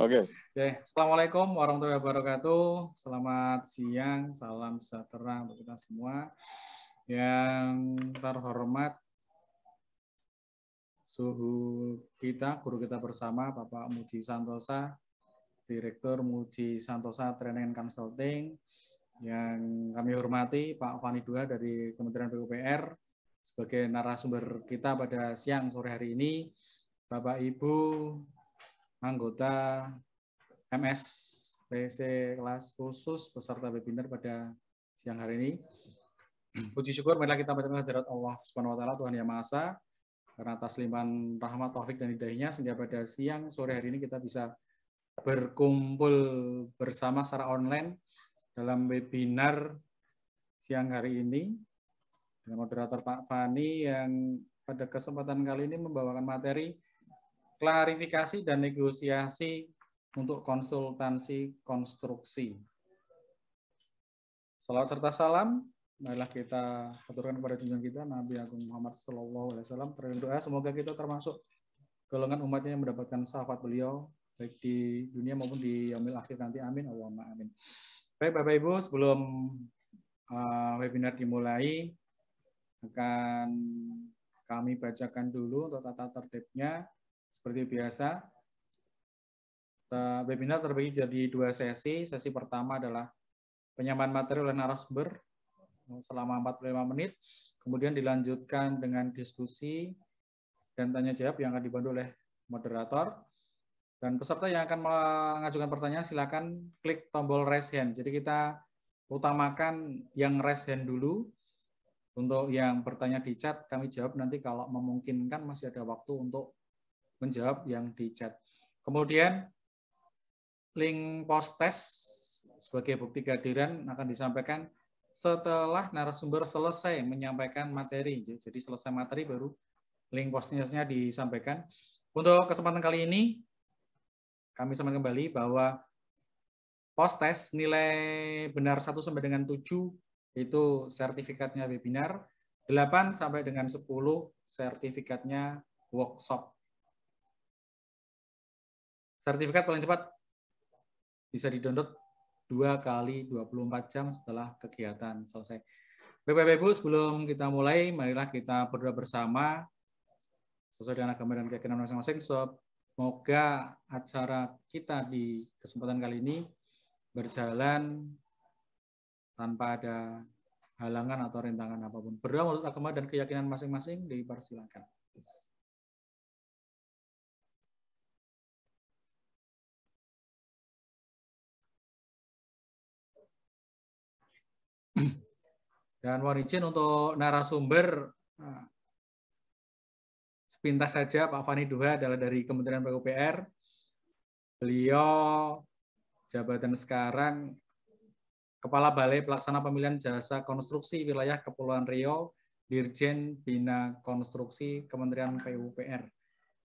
Oke. Oke, Assalamualaikum warahmatullahi wabarakatuh. Selamat siang, salam sejahtera untuk kita semua. Yang terhormat suhu kita, guru kita bersama, Bapak Muji Santosa, Direktur Muji Santosa Training and Consulting. Yang kami hormati Pak Fani Dua dari Kementerian PUPR sebagai narasumber kita pada siang sore hari ini. Bapak Ibu anggota MSTC kelas khusus peserta webinar pada siang hari ini. Puji syukur marilah kita panjatkan hadirat Allah Subhanahu wa taala Tuhan Yang Maha Esa karena atas limpahan rahmat taufik dan hidayahnya sehingga pada siang sore hari ini kita bisa berkumpul bersama secara online dalam webinar siang hari ini dengan moderator Pak Fani yang pada kesempatan kali ini membawakan materi klarifikasi dan negosiasi untuk konsultansi konstruksi. Salawat serta salam, marilah kita aturkan kepada junjungan kita Nabi Agung Muhammad SAW. Terima doa semoga kita termasuk golongan umatnya yang mendapatkan syafaat beliau baik di dunia maupun di yaumil akhir nanti. Amin. Allahumma amin. Baik Bapak Ibu, sebelum webinar dimulai akan kami bacakan dulu untuk tata tertibnya. Seperti biasa, webinar terbagi jadi 2 sesi. Sesi pertama adalah penyampaian materi oleh narasumber selama 45 menit. Kemudian dilanjutkan dengan diskusi dan tanya jawab yang akan dibantu oleh moderator. Dan peserta yang akan mengajukan pertanyaan silakan klik tombol raise hand. Jadi kita utamakan yang raise hand dulu. Untuk yang bertanya di chat kami jawab nanti kalau memungkinkan, masih ada waktu untuk menjawab yang di chat. Kemudian link post test sebagai bukti kehadiran akan disampaikan setelah narasumber selesai menyampaikan materi. Jadi selesai materi baru link post testnya disampaikan. Untuk kesempatan kali ini kami sampaikan kembali bahwa post test nilai benar 1 sampai dengan 7 itu sertifikatnya webinar, 8 sampai dengan 10 sertifikatnya workshop. Sertifikat paling cepat bisa di-download 2 kali 24 jam setelah kegiatan selesai. Bapak Ibu, sebelum kita mulai, marilah kita berdoa bersama sesuai dengan agama dan keyakinan masing-masing. Semoga acara kita di kesempatan kali ini berjalan tanpa ada halangan atau rintangan apapun. Berdoa menurut agama dan keyakinan masing-masing, dipersilakan. Dan mohon izin untuk narasumber sepintas saja, Pak Fani Dua adalah dari Kementerian PUPR. Beliau jabatan sekarang Kepala Balai Pelaksana Pemilihan Jasa Konstruksi Wilayah Kepulauan Riau, Dirjen Bina Konstruksi Kementerian PUPR.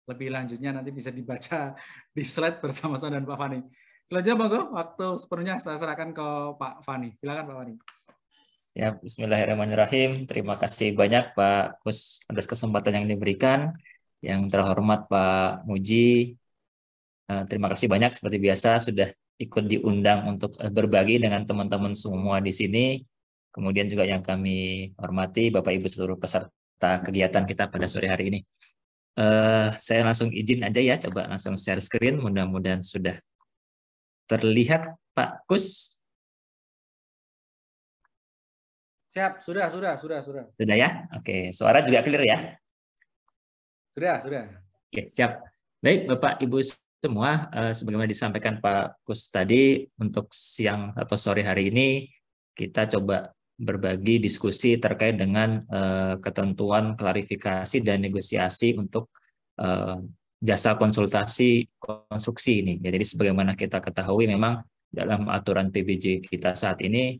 Lebih lanjutnya nanti bisa dibaca di slide bersama saya dan Pak Fani. Selanjutnya monggo, waktu sepenuhnya saya serahkan ke Pak Fani. Silakan Pak Fani. Ya, bismillahirrahmanirrahim. Terima kasih banyak Pak Kus atas kesempatan yang diberikan. Yang terhormat Pak Muji, terima kasih banyak seperti biasa sudah ikut diundang untuk berbagi dengan teman-teman semua di sini. Kemudian juga yang kami hormati Bapak Ibu seluruh peserta kegiatan kita pada sore hari ini. Saya langsung izin aja ya, coba langsung share screen. Mudah-mudahan sudah terlihat Pak Kus. Siap, sudah. Sudah ya? Oke, suara juga clear ya? Sudah. Oke, siap. Baik, Bapak Ibu semua, sebagaimana disampaikan Pak Kus tadi, untuk siang atau sore hari ini kita coba berbagi diskusi terkait dengan ketentuan klarifikasi dan negosiasi untuk jasa konsultasi konstruksi ini. Ya, jadi sebagaimana kita ketahui memang dalam aturan PBJ kita saat ini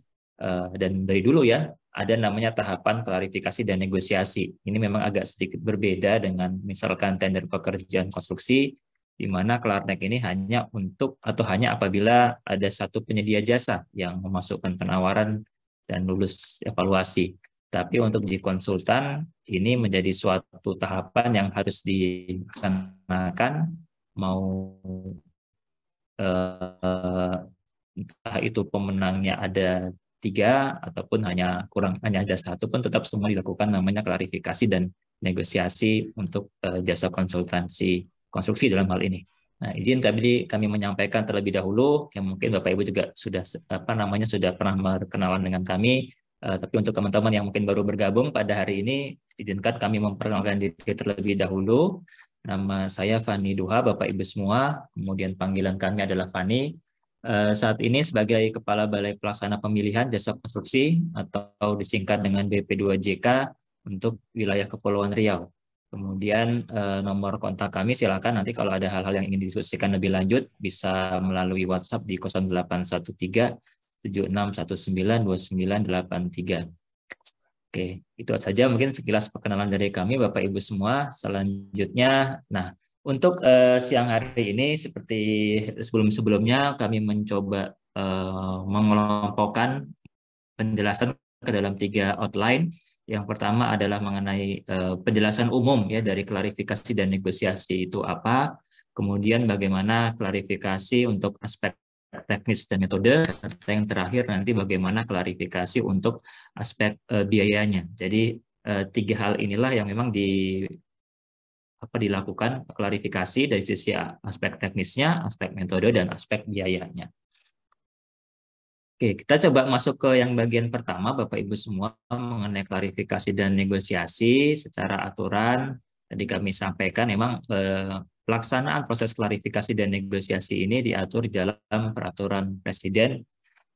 dan dari dulu ya, ada namanya tahapan klarifikasi dan negosiasi. Ini memang agak sedikit berbeda dengan misalkan tender pekerjaan konstruksi, di mana Klarnek ini hanya untuk atau hanya apabila ada satu penyedia jasa yang memasukkan penawaran dan lulus evaluasi. Tapi untuk di konsultan, ini menjadi suatu tahapan yang harus dilaksanakan, mau entah itu pemenangnya ada 3 ataupun hanya ada 1 pun tetap semua dilakukan namanya klarifikasi dan negosiasi untuk jasa konsultansi konstruksi dalam hal ini. Nah, izin kami menyampaikan terlebih dahulu, yang mungkin Bapak Ibu juga sudah sudah pernah berkenalan dengan kami, tapi untuk teman-teman yang mungkin baru bergabung pada hari ini, izinkan kami memperkenalkan diri terlebih dahulu. Nama saya Fani Duha, Bapak Ibu semua, kemudian panggilan kami adalah Fani. Saat ini sebagai Kepala Balai Pelaksana Pemilihan Jasa Konstruksi atau disingkat dengan BP2JK untuk wilayah Kepulauan Riau. Kemudian nomor kontak kami silakan nanti kalau ada hal-hal yang ingin didiskusikan lebih lanjut bisa melalui WhatsApp di 0813 7619 2983. Oke, itu saja mungkin sekilas perkenalan dari kami Bapak Ibu semua. Selanjutnya, nah untuk siang hari ini seperti sebelum-sebelumnya kami mencoba mengelompokkan penjelasan ke dalam 3 outline. Yang pertama adalah mengenai penjelasan umum ya dari klarifikasi dan negosiasi itu apa. Kemudian bagaimana klarifikasi untuk aspek teknis dan metode, serta yang terakhir nanti bagaimana klarifikasi untuk aspek biayanya. Jadi 3 hal inilah yang memang dilakukan klarifikasi dari sisi aspek teknisnya, aspek metode, dan aspek biayanya. Oke, kita coba masuk ke yang bagian pertama, Bapak Ibu semua, mengenai klarifikasi dan negosiasi secara aturan. Tadi kami sampaikan memang pelaksanaan proses klarifikasi dan negosiasi ini diatur dalam peraturan Presiden,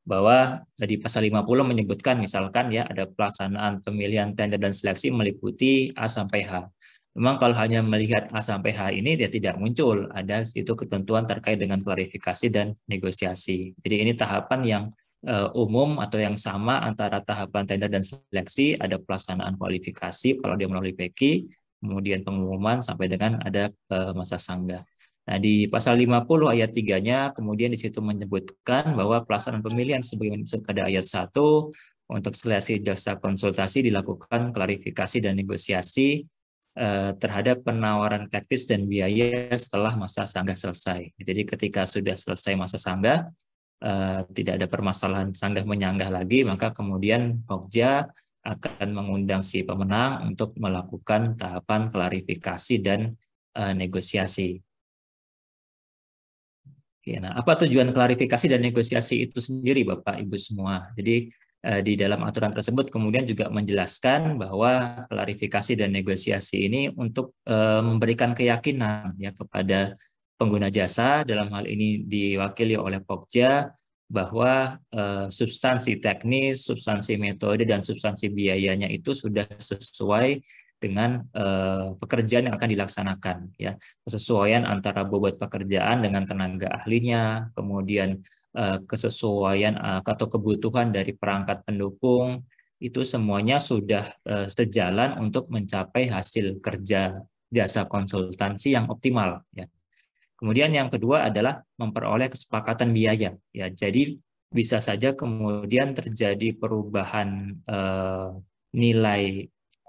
bahwa di pasal 50 menyebutkan misalkan ya ada pelaksanaan pemilihan tender dan seleksi meliputi A sampai H. Memang kalau hanya melihat A sampai H ini dia tidak muncul, ada situ ketentuan terkait dengan klarifikasi dan negosiasi. Jadi ini tahapan yang umum atau yang sama antara tahapan tender dan seleksi, ada pelaksanaan kualifikasi kalau dia melalui PK, kemudian pengumuman sampai dengan ada masa sanggah. Nah, di pasal 50 ayat 3-nya kemudian di situ menyebutkan bahwa pelaksanaan pemilihan sebagaimana pada ayat 1 untuk seleksi jasa konsultasi dilakukan klarifikasi dan negosiasi terhadap penawaran teknis dan biaya setelah masa sanggah selesai. Jadi ketika sudah selesai masa sanggah, tidak ada permasalahan sanggah menyanggah lagi, maka kemudian Pokja akan mengundang si pemenang untuk melakukan tahapan klarifikasi dan negosiasi. Oke, nah, apa tujuan klarifikasi dan negosiasi itu sendiri, Bapak Ibu semua? Jadi di dalam aturan tersebut kemudian juga menjelaskan bahwa klarifikasi dan negosiasi ini untuk memberikan keyakinan ya kepada pengguna jasa, dalam hal ini diwakili oleh Pokja, bahwa substansi teknis, substansi metode, dan substansi biayanya itu sudah sesuai dengan pekerjaan yang akan dilaksanakan, ya, kesesuaian antara bobot pekerjaan dengan tenaga ahlinya, kemudian kesesuaian atau kebutuhan dari perangkat pendukung, itu semuanya sudah sejalan untuk mencapai hasil kerja jasa konsultansi yang optimal, ya. Kemudian yang kedua adalah memperoleh kesepakatan biaya, ya. Jadi bisa saja kemudian terjadi perubahan nilai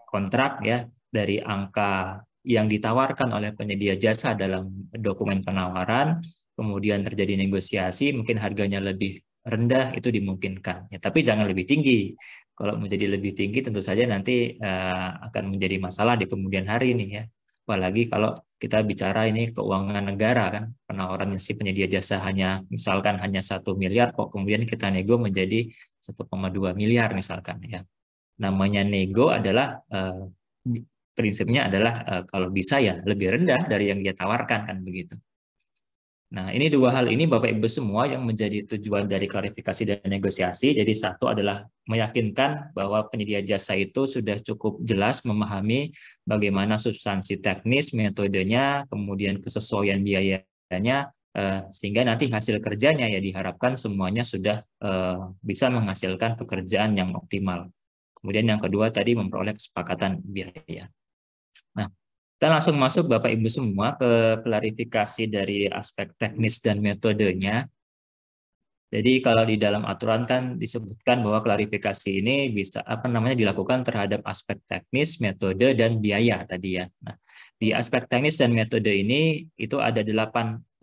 kontrak ya dari angka yang ditawarkan oleh penyedia jasa dalam dokumen penawaran, kemudian terjadi negosiasi, mungkin harganya lebih rendah, itu dimungkinkan. Ya, tapi jangan lebih tinggi. Kalau menjadi lebih tinggi tentu saja nanti akan menjadi masalah di kemudian hari ini, ya. Apalagi kalau kita bicara ini keuangan negara kan, penawaran si penyedia jasa misalkan hanya 1 miliar, kok kemudian kita nego menjadi 1,2 miliar misalkan, ya. Namanya nego adalah prinsipnya adalah kalau bisa ya lebih rendah dari yang dia tawarkan, kan begitu. Nah, ini 2 hal ini Bapak Ibu semua yang menjadi tujuan dari klarifikasi dan negosiasi. Jadi satu adalah meyakinkan bahwa penyedia jasa itu sudah cukup jelas memahami bagaimana substansi teknis, metodenya, kemudian kesesuaian biayanya, sehingga nanti hasil kerjanya ya diharapkan semuanya sudah bisa menghasilkan pekerjaan yang optimal. Kemudian yang kedua tadi memperoleh kesepakatan biaya. Nah, kita langsung masuk Bapak Ibu semua ke klarifikasi dari aspek teknis dan metodenya. Jadi kalau di dalam aturan kan disebutkan bahwa klarifikasi ini bisa dilakukan terhadap aspek teknis, metode, dan biaya tadi ya. Nah, di aspek teknis dan metode ini itu ada 8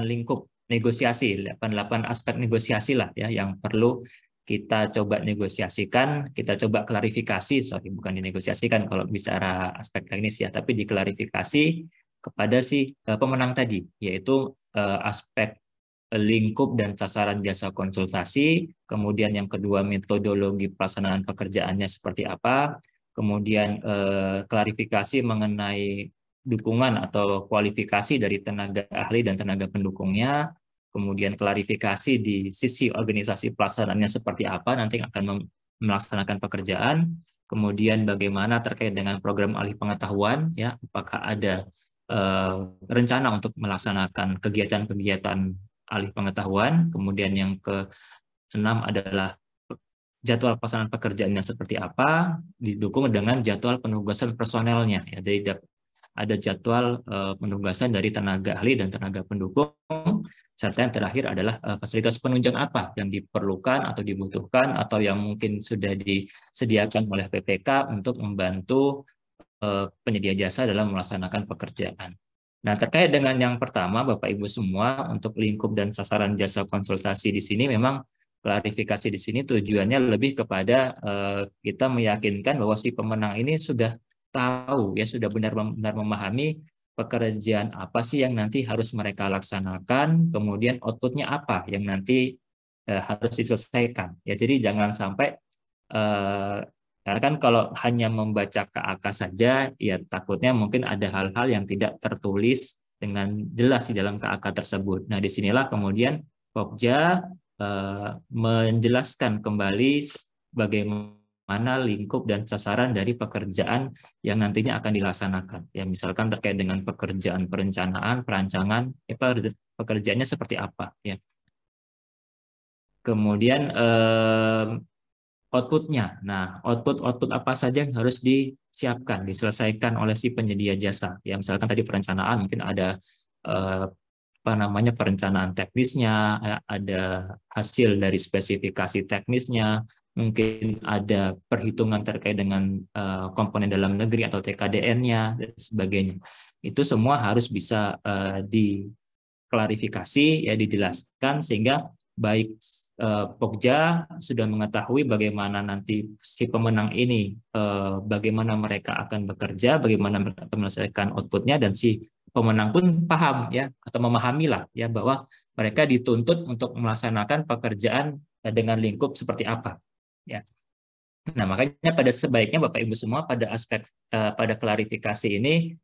lingkup negosiasi, 8 aspek negosiasi lah ya yang perlu kita coba negosiasikan, kita coba klarifikasi, bukan dinegosiasikan kalau bicara aspek teknis ya, tapi diklarifikasi kepada si pemenang tadi, yaitu aspek lingkup dan sasaran jasa konsultasi, kemudian yang kedua metodologi pelaksanaan pekerjaannya seperti apa, kemudian klarifikasi mengenai dukungan atau kualifikasi dari tenaga ahli dan tenaga pendukungnya, kemudian klarifikasi di sisi organisasi pelaksanaannya seperti apa, nanti akan melaksanakan pekerjaan, kemudian bagaimana terkait dengan program alih pengetahuan, ya, apakah ada rencana untuk melaksanakan kegiatan-kegiatan alih pengetahuan, kemudian yang ke-6 adalah jadwal pelaksanaan pekerjaannya seperti apa, didukung dengan jadwal penugasan personelnya. Ya, jadi ada jadwal penugasan dari tenaga ahli dan tenaga pendukung, serta yang terakhir adalah fasilitas penunjang apa yang diperlukan atau dibutuhkan atau yang mungkin sudah disediakan oleh PPK untuk membantu penyedia jasa dalam melaksanakan pekerjaan. Nah, terkait dengan yang pertama, Bapak Ibu semua, untuk lingkup dan sasaran jasa konsultasi di sini memang klarifikasi di sini tujuannya lebih kepada kita meyakinkan bahwa si pemenang ini sudah tahu, ya, sudah benar-benar memahami pekerjaan apa sih yang nanti harus mereka laksanakan, kemudian outputnya apa yang nanti harus diselesaikan. Ya, jadi jangan sampai karena kan kalau hanya membaca KAK saja, ya takutnya mungkin ada hal-hal yang tidak tertulis dengan jelas di dalam KAK tersebut. Nah, disinilah kemudian Pokja menjelaskan kembali bagaimana lingkup dan sasaran dari pekerjaan yang nantinya akan dilaksanakan. Ya, misalkan terkait dengan pekerjaan perencanaan, perancangan, pekerjaannya seperti apa. Ya. Kemudian outputnya. Nah, output apa saja yang harus disiapkan, diselesaikan oleh si penyedia jasa. Ya, misalkan tadi perencanaan, mungkin ada perencanaan teknisnya, ada hasil dari spesifikasi teknisnya, mungkin ada perhitungan terkait dengan komponen dalam negeri atau TKDN-nya, dan sebagainya. Itu semua harus bisa diklarifikasi, ya, dijelaskan, sehingga baik Pokja sudah mengetahui bagaimana nanti si pemenang ini, bagaimana mereka akan bekerja, bagaimana mereka akan menyelesaikan outputnya, dan si pemenang pun paham, ya, atau memahami lah, ya, bahwa mereka dituntut untuk melaksanakan pekerjaan dengan lingkup seperti apa. Ya. Nah, makanya pada sebaiknya Bapak Ibu semua pada aspek pada klarifikasi ini,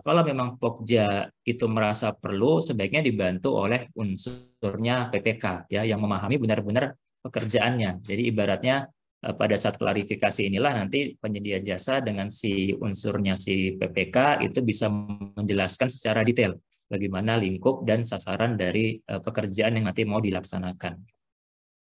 kalau memang Pokja itu merasa perlu, sebaiknya dibantu oleh unsurnya PPK, ya, yang memahami benar-benar pekerjaannya. Jadi ibaratnya pada saat klarifikasi inilah nanti penyedia jasa dengan si unsurnya si PPK itu bisa menjelaskan secara detail bagaimana lingkup dan sasaran dari pekerjaan yang nanti mau dilaksanakan.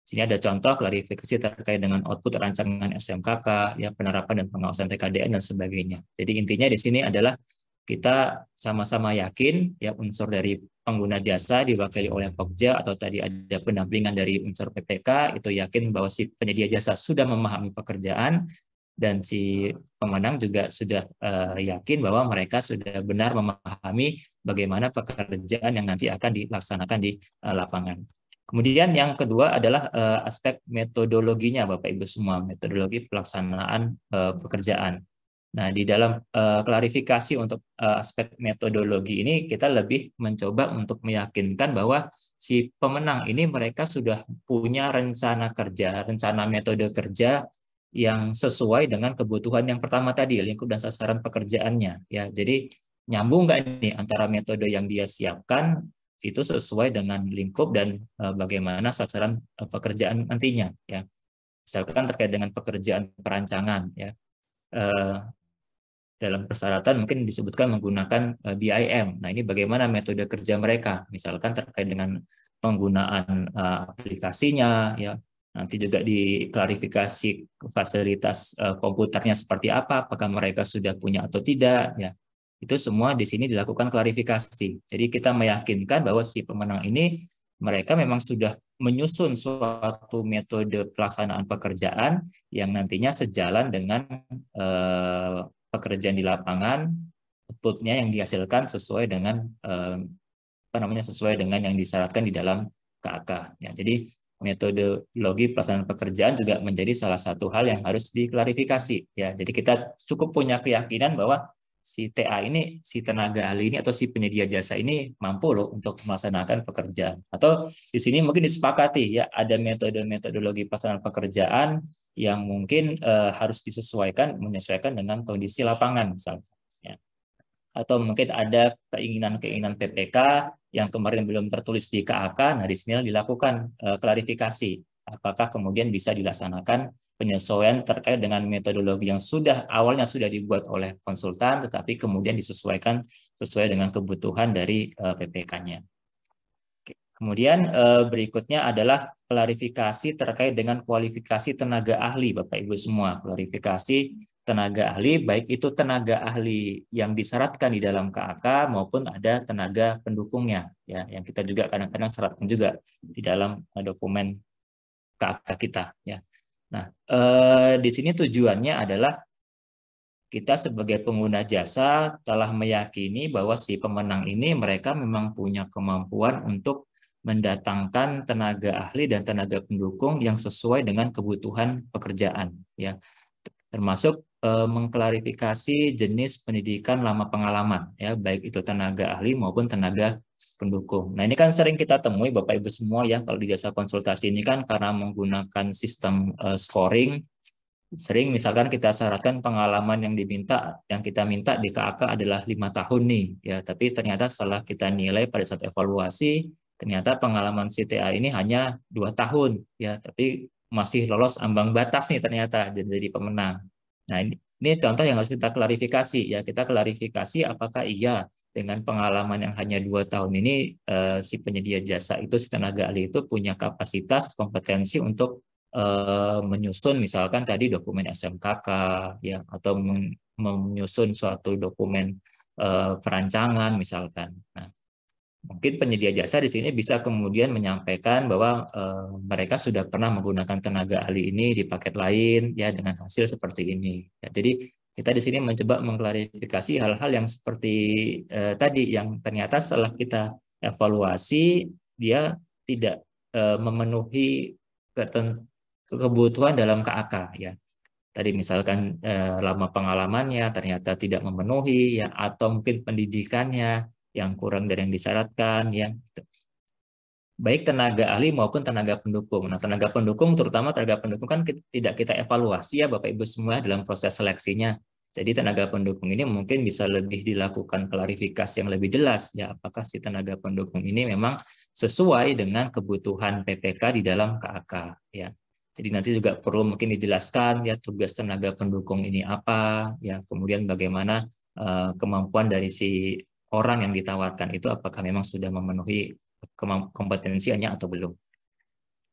Sini ada contoh klarifikasi terkait dengan output rancangan SMKK, ya, penerapan dan pengawasan TKDN dan sebagainya. Jadi intinya di sini adalah kita sama-sama yakin, ya, unsur dari pengguna jasa diwakili oleh Pokja atau tadi ada pendampingan dari unsur PPK, itu yakin bahwa si penyedia jasa sudah memahami pekerjaan, dan si pemenang juga sudah yakin bahwa mereka sudah benar memahami bagaimana pekerjaan yang nanti akan dilaksanakan di lapangan. Kemudian yang kedua adalah aspek metodologinya, Bapak Ibu semua, metodologi pelaksanaan pekerjaan. Nah, di dalam klarifikasi untuk aspek metodologi ini, kita lebih mencoba untuk meyakinkan bahwa si pemenang ini mereka sudah punya rencana kerja, rencana metode kerja yang sesuai dengan kebutuhan yang pertama tadi, lingkup dan sasaran pekerjaannya. Ya, jadi nyambung nggak ini antara metode yang dia siapkan itu sesuai dengan lingkup dan bagaimana sasaran pekerjaan nantinya, ya. Misalkan terkait dengan pekerjaan perancangan, ya, dalam persyaratan mungkin disebutkan menggunakan BIM. Nah, ini bagaimana metode kerja mereka, misalkan terkait dengan penggunaan aplikasinya, ya. Nanti juga diklarifikasi fasilitas komputernya seperti apa, apakah mereka sudah punya atau tidak, ya. Itu semua di sini dilakukan klarifikasi. Jadi kita meyakinkan bahwa si pemenang ini mereka memang sudah menyusun suatu metode pelaksanaan pekerjaan yang nantinya sejalan dengan pekerjaan di lapangan, outputnya yang dihasilkan sesuai dengan sesuai dengan yang disyaratkan di dalam KAK. Ya, jadi metodologi pelaksanaan pekerjaan juga menjadi salah satu hal yang harus diklarifikasi. Ya, jadi kita cukup punya keyakinan bahwa si TA ini, si tenaga ahli ini atau si penyedia jasa ini mampu loh untuk melaksanakan pekerjaan. Atau di sini mungkin disepakati ya ada metodologi pelaksanaan pekerjaan yang mungkin harus menyesuaikan dengan kondisi lapangan misalnya. Ya. Atau mungkin ada keinginan-keinginan PPK yang kemarin belum tertulis di KAK, nah di sini dilakukan klarifikasi. Apakah kemudian bisa dilaksanakan penyesuaian terkait dengan metodologi yang awalnya sudah dibuat oleh konsultan, tetapi kemudian disesuaikan sesuai dengan kebutuhan dari PPK-nya. Kemudian berikutnya adalah klarifikasi terkait dengan kualifikasi tenaga ahli, Bapak Ibu semua. Klarifikasi tenaga ahli, baik itu tenaga ahli yang disyaratkan di dalam KAK maupun ada tenaga pendukungnya, ya, yang kita juga kadang-kadang syaratkan juga di dalam dokumen KAK kita. Ya. Nah, di sini tujuannya adalah kita sebagai pengguna jasa telah meyakini bahwa si pemenang ini mereka memang punya kemampuan untuk mendatangkan tenaga ahli dan tenaga pendukung yang sesuai dengan kebutuhan pekerjaan, ya, termasuk mengklarifikasi jenis pendidikan lama pengalaman, ya, baik itu tenaga ahli maupun tenaga pendukung. Nah, ini kan sering kita temui Bapak Ibu semua ya, kalau di jasa konsultasi ini kan karena menggunakan sistem scoring, sering misalkan kita syaratkan pengalaman yang kita minta di KAK adalah 5 tahun nih, ya, tapi ternyata setelah kita nilai pada saat evaluasi, ternyata pengalaman si TA ini hanya 2 tahun, ya, tapi masih lolos ambang batas nih ternyata jadi pemenang. Nah, ini contoh yang harus kita klarifikasi, ya, kita klarifikasi apakah iya dengan pengalaman yang hanya 2 tahun ini si penyedia jasa itu, si tenaga ahli itu punya kapasitas, kompetensi untuk menyusun misalkan tadi dokumen SMKK, ya, atau menyusun suatu dokumen perancangan misalkan. Nah, mungkin penyedia jasa di sini bisa kemudian menyampaikan bahwa mereka sudah pernah menggunakan tenaga ahli ini di paket lain, ya, dengan hasil seperti ini. Ya, jadi kita di sini mencoba mengklarifikasi hal-hal yang seperti tadi yang ternyata setelah kita evaluasi dia tidak memenuhi kebutuhan dalam KAK, ya. Tadi misalkan lama pengalamannya ternyata tidak memenuhi, ya, atau mungkin pendidikannya yang kurang dari yang disyaratkan, ya. Baik tenaga ahli maupun tenaga pendukung. Nah, tenaga pendukung, terutama tenaga pendukung kan tidak kita evaluasi ya Bapak Ibu semua dalam proses seleksinya. Jadi tenaga pendukung ini mungkin bisa lebih dilakukan klarifikasi yang lebih jelas, ya, apakah si tenaga pendukung ini memang sesuai dengan kebutuhan PPK di dalam KAK, ya. Jadi nanti juga perlu mungkin dijelaskan ya tugas tenaga pendukung ini apa, ya, kemudian bagaimana kemampuan dari si orang yang ditawarkan itu apakah memang sudah memenuhi kompetensinya atau belum.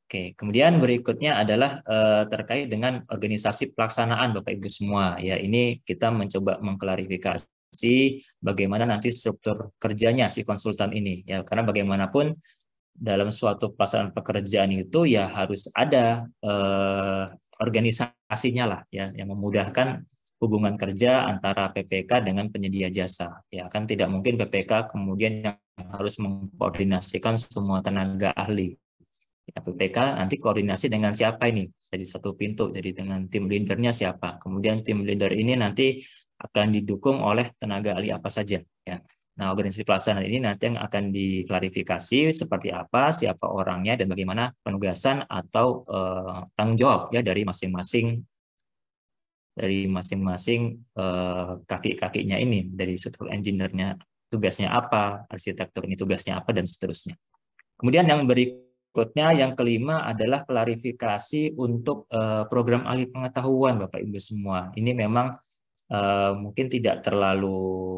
Oke, kemudian berikutnya adalah terkait dengan organisasi pelaksanaan Bapak Ibu semua. Ya, ini kita mencoba mengklarifikasi bagaimana nanti struktur kerjanya si konsultan ini. Ya, karena bagaimanapun dalam suatu pelaksanaan pekerjaan itu ya harus ada organisasinya lah, ya, yang memudahkan hubungan kerja antara PPK dengan penyedia jasa. Ya, kan tidak mungkin PPK kemudian yang harus mengkoordinasikan semua tenaga ahli. Ya, PPK nanti koordinasi dengan siapa ini? Jadi satu pintu, jadi dengan tim leadernya siapa? Kemudian tim leader ini nanti akan didukung oleh tenaga ahli apa saja, ya. Nah, organisasi pelaksanaan ini nanti yang akan diklarifikasi seperti apa, siapa orangnya, dan bagaimana penugasan atau tanggung jawab ya dari masing-masing kaki-kakinya ini, dari struktur engineer-nya tugasnya apa, arsitektur ini tugasnya apa, dan seterusnya. Kemudian yang berikutnya, yang kelima adalah klarifikasi untuk program ahli pengetahuan Bapak Ibu semua. Ini memang mungkin tidak terlalu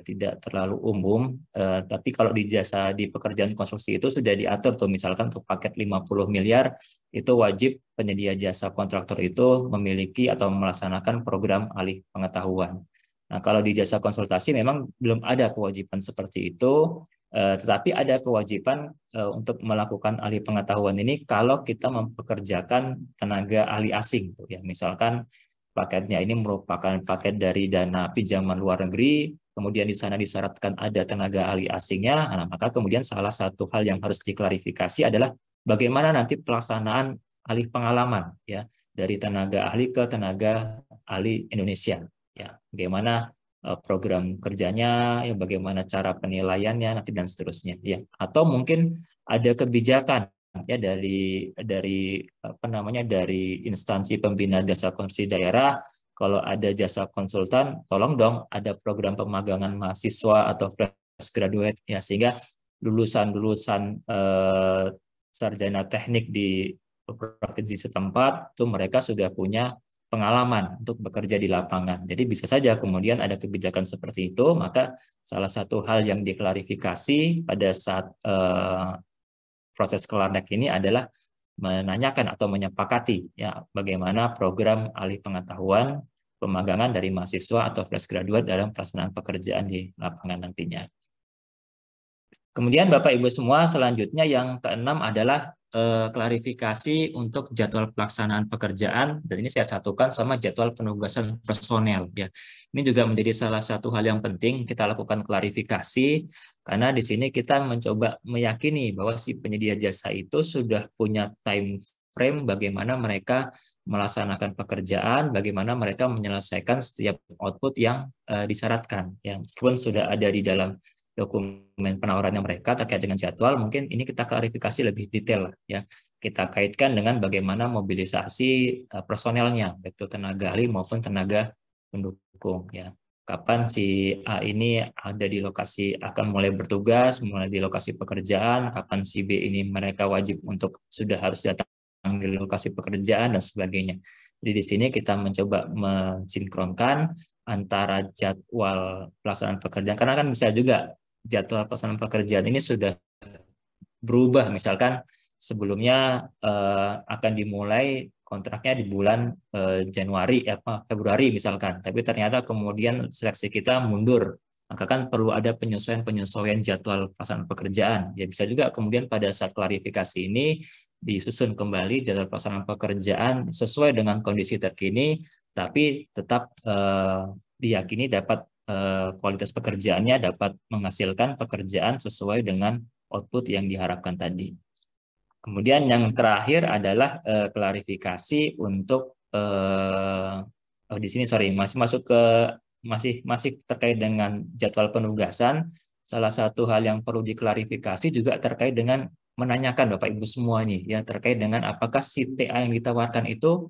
tidak terlalu umum, tapi kalau di jasa di pekerjaan konstruksi itu sudah diatur tuh, misalkan untuk paket 50 miliar itu wajib penyedia jasa kontraktor itu memiliki atau melaksanakan program ahli pengetahuan. Nah, kalau di jasa konsultasi memang belum ada kewajiban seperti itu, tetapi ada kewajiban untuk melakukan ahli pengetahuan ini kalau kita mempekerjakan tenaga ahli asing, tuh, ya, misalkan paketnya ini merupakan paket dari dana pinjaman luar negeri kemudian di sana disyaratkan ada tenaga ahli asingnya, nah, maka kemudian salah satu hal yang harus diklarifikasi adalah bagaimana nanti pelaksanaan alih pengalaman ya dari tenaga ahli ke tenaga ahli Indonesia ya, bagaimana program kerjanya ya, bagaimana cara penilaiannya nanti dan seterusnya ya, atau mungkin ada kebijakan ya dari apa namanya, dari instansi pembina jasa konsultasi daerah, kalau ada jasa konsultan tolong dong ada program pemagangan mahasiswa atau fresh graduate ya, sehingga lulusan sarjana teknik di provinsi setempat itu mereka sudah punya pengalaman untuk bekerja di lapangan. Jadi bisa saja kemudian ada kebijakan seperti itu, maka salah satu hal yang diklarifikasi pada saat proses Kelarnek ini adalah menanyakan atau menyepakati ya bagaimana program alih pengetahuan pemagangan dari mahasiswa atau fresh graduate dalam pelaksanaan pekerjaan di lapangan nantinya. Kemudian Bapak Ibu semua, selanjutnya yang keenam adalah klarifikasi untuk jadwal pelaksanaan pekerjaan, dan ini saya satukan sama jadwal penugasan personel ya. Ini juga menjadi salah satu hal yang penting kita lakukan klarifikasi, karena di sini kita mencoba meyakini bahwa si penyedia jasa itu sudah punya time frame bagaimana mereka melaksanakan pekerjaan, bagaimana mereka menyelesaikan setiap output yang disyaratkan ya, meskipun sudah ada di dalam dokumen penawarannya mereka terkait dengan jadwal, mungkin ini kita klarifikasi lebih detail ya. Kita kaitkan dengan bagaimana mobilisasi personelnya, baik itu tenaga ahli maupun tenaga pendukung ya. Kapan si A ini ada di lokasi, akan mulai bertugas, mulai di lokasi pekerjaan, kapan si B ini mereka wajib untuk sudah harus datang di lokasi pekerjaan dan sebagainya. Jadi di sini kita mencoba mensinkronkan antara jadwal pelaksanaan pekerjaan, karena kan bisa juga jadwal pelaksanaan pekerjaan ini sudah berubah, misalkan sebelumnya akan dimulai kontraknya di bulan Januari apa Februari misalkan, tapi ternyata kemudian seleksi kita mundur, maka kan perlu ada penyesuaian jadwal pelaksanaan pekerjaan ya. Bisa juga kemudian pada saat klarifikasi ini disusun kembali jadwal pelaksanaan pekerjaan sesuai dengan kondisi terkini, tapi tetap diyakini dapat kualitas pekerjaannya dapat menghasilkan pekerjaan sesuai dengan output yang diharapkan tadi. Kemudian yang terakhir adalah klarifikasi untuk di sini masih masuk ke masih terkait dengan jadwal penugasan. Salah satu hal yang perlu diklarifikasi juga terkait dengan menanyakan Bapak Ibu semua nih ya, terkait dengan apakah si TA yang ditawarkan itu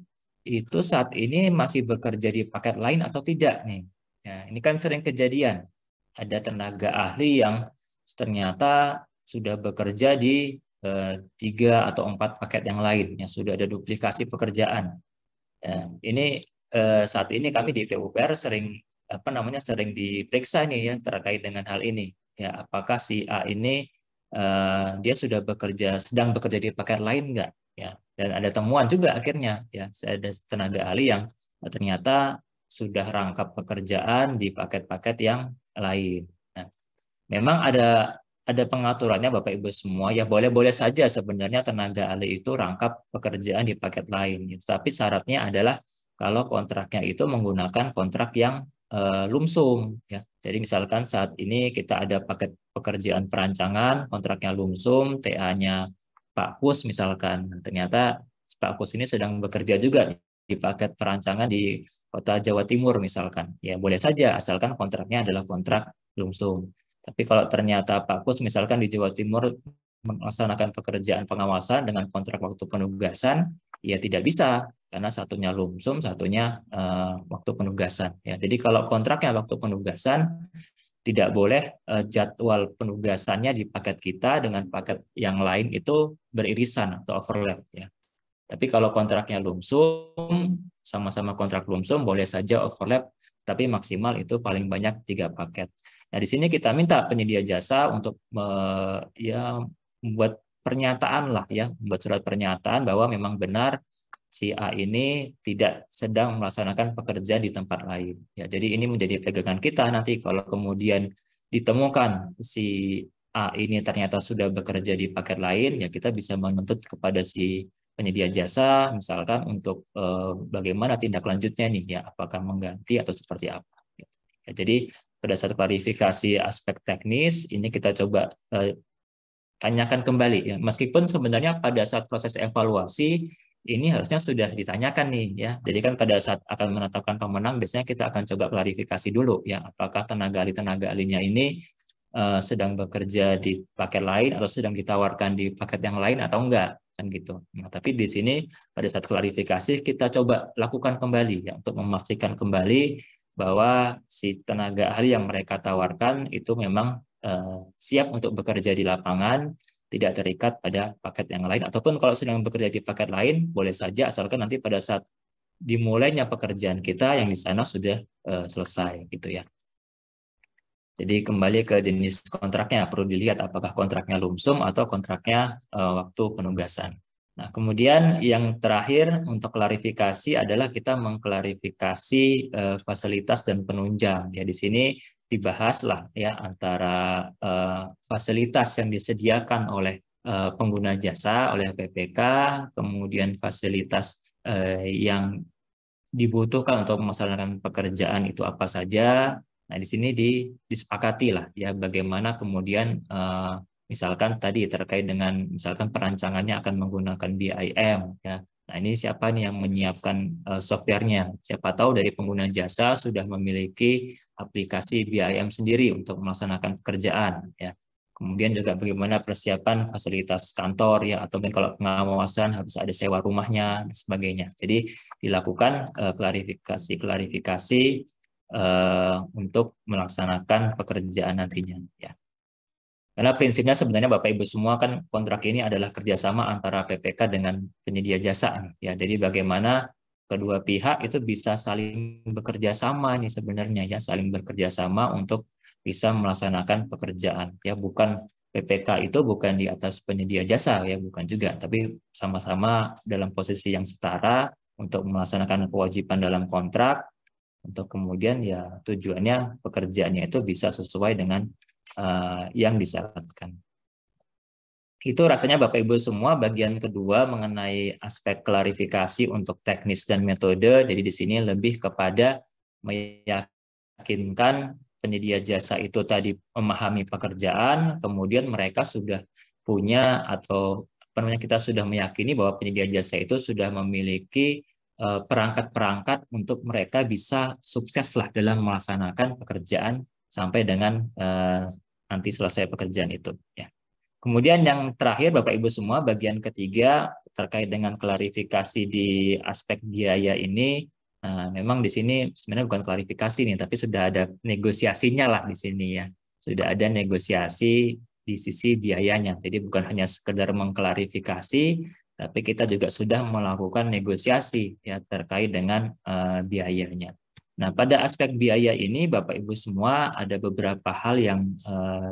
saat ini masih bekerja di paket lain atau tidak nih. Ya, ini kan sering kejadian, ada tenaga ahli yang ternyata sudah bekerja di 3 atau 4 paket yang lain, yang sudah ada duplikasi pekerjaan. Ya, ini saat ini kami di PUPR sering sering diperiksa nih ya terkait dengan hal ini. Ya, apakah si A ini dia sudah sedang bekerja di paket lain enggak? Ya, dan ada temuan juga akhirnya ya, ada tenaga ahli yang ternyata sudah rangkap pekerjaan di paket-paket yang lain. Nah, memang ada pengaturannya Bapak Ibu semua ya, boleh-boleh saja sebenarnya tenaga ahli itu rangkap pekerjaan di paket lain. Tapi syaratnya adalah kalau kontraknya itu menggunakan kontrak yang lumsum ya. Jadi misalkan saat ini kita ada paket pekerjaan perancangan, kontraknya lumsum, TA-nya Pak Kus misalkan. Ternyata Pak Kus ini sedang bekerja juga di paket perancangan di Kota Jawa Timur misalkan, ya boleh saja asalkan kontraknya adalah kontrak lumsum. Tapi kalau ternyata Pak Kus misalkan di Jawa Timur melaksanakan pekerjaan pengawasan dengan kontrak waktu penugasan, ya tidak bisa karena satunya lumsum, satunya waktu penugasan. Ya, jadi kalau kontraknya waktu penugasan tidak boleh jadwal penugasannya di paket kita dengan paket yang lain itu beririsan atau overlap ya. Tapi kalau kontraknya lumsum, sama-sama kontrak lumsum, boleh saja overlap, tapi maksimal itu paling banyak 3 paket. Nah, di sini kita minta penyedia jasa untuk membuat pernyataan lah ya, membuat surat pernyataan bahwa memang benar si A ini tidak sedang melaksanakan pekerjaan di tempat lain. Ya, jadi ini menjadi pegangan kita nanti kalau kemudian ditemukan si A ini ternyata sudah bekerja di paket lain, ya kita bisa menuntut kepada si penyedia jasa misalkan untuk bagaimana tindak lanjutnya nih ya, apakah mengganti atau seperti apa ya, jadi pada saat klarifikasi aspek teknis ini kita coba tanyakan kembali ya. Meskipun sebenarnya pada saat proses evaluasi ini harusnya sudah ditanyakan nih ya. Jadi kan pada saat akan menetapkan pemenang biasanya kita akan coba klarifikasi dulu ya, apakah tenaga ahlinya ini sedang bekerja di paket lain atau sedang ditawarkan di paket yang lain atau enggak kan gitu. Nah, tapi di sini pada saat klarifikasi kita coba lakukan kembali ya untuk memastikan kembali bahwa si tenaga ahli yang mereka tawarkan itu memang siap untuk bekerja di lapangan, tidak terikat pada paket yang lain, ataupun kalau sedang bekerja di paket lain, boleh saja asalkan nanti pada saat dimulainya pekerjaan kita yang di sana sudah selesai gitu ya. Jadi kembali ke jenis kontraknya, perlu dilihat apakah kontraknya lumsum atau kontraknya waktu penugasan. Nah, kemudian yang terakhir untuk klarifikasi adalah kita mengklarifikasi fasilitas dan penunjang. Ya, di sini dibahaslah ya antara fasilitas yang disediakan oleh pengguna jasa oleh PPK, kemudian fasilitas yang dibutuhkan untuk melaksanakan pekerjaan itu apa saja. Nah, di sini disepakati lah ya bagaimana kemudian misalkan tadi terkait dengan misalkan perancangannya akan menggunakan BIM ya. Nah, ini siapa nih yang menyiapkan softwarenya? Siapa tahu dari pengguna jasa sudah memiliki aplikasi BIM sendiri untuk melaksanakan pekerjaan ya. Kemudian juga bagaimana persiapan fasilitas kantor ya, atau kalau pengawasan harus ada sewa rumahnya dan sebagainya. Jadi dilakukan klarifikasi untuk melaksanakan pekerjaan nantinya ya. Karena prinsipnya sebenarnya Bapak Ibu semua kan kontrak ini adalah kerjasama antara PPK dengan penyedia jasa ya. Jadi bagaimana kedua pihak itu bisa saling bekerja sama nih sebenarnya ya, saling bekerja sama untuk bisa melaksanakan pekerjaan ya, bukan PPK itu bukan di atas penyedia jasa ya, bukan juga, tapi sama-sama dalam posisi yang setara untuk melaksanakan kewajiban dalam kontrak, untuk kemudian ya tujuannya pekerjaannya itu bisa sesuai dengan yang disyaratkan. Itu rasanya Bapak Ibu semua bagian kedua mengenai aspek klarifikasi untuk teknis dan metode. Jadi di sini lebih kepada meyakinkan penyedia jasa itu tadi memahami pekerjaan, kemudian mereka sudah punya atau kita sudah meyakini bahwa penyedia jasa itu sudah memiliki perangkat-perangkat untuk mereka bisa sukseslah dalam melaksanakan pekerjaan sampai dengan nanti selesai pekerjaan itu ya. Kemudian yang terakhir Bapak Ibu semua bagian ketiga terkait dengan klarifikasi di aspek biaya ini. Nah, memang di sini sebenarnya bukan klarifikasi nih, tapi sudah ada negosiasinya lah di sini ya. Sudah ada negosiasi di sisi biayanya. Jadi bukan hanya sekedar mengklarifikasi, tapi kita juga sudah melakukan negosiasi ya terkait dengan biayanya. Nah, pada aspek biaya ini Bapak Ibu semua ada beberapa hal yang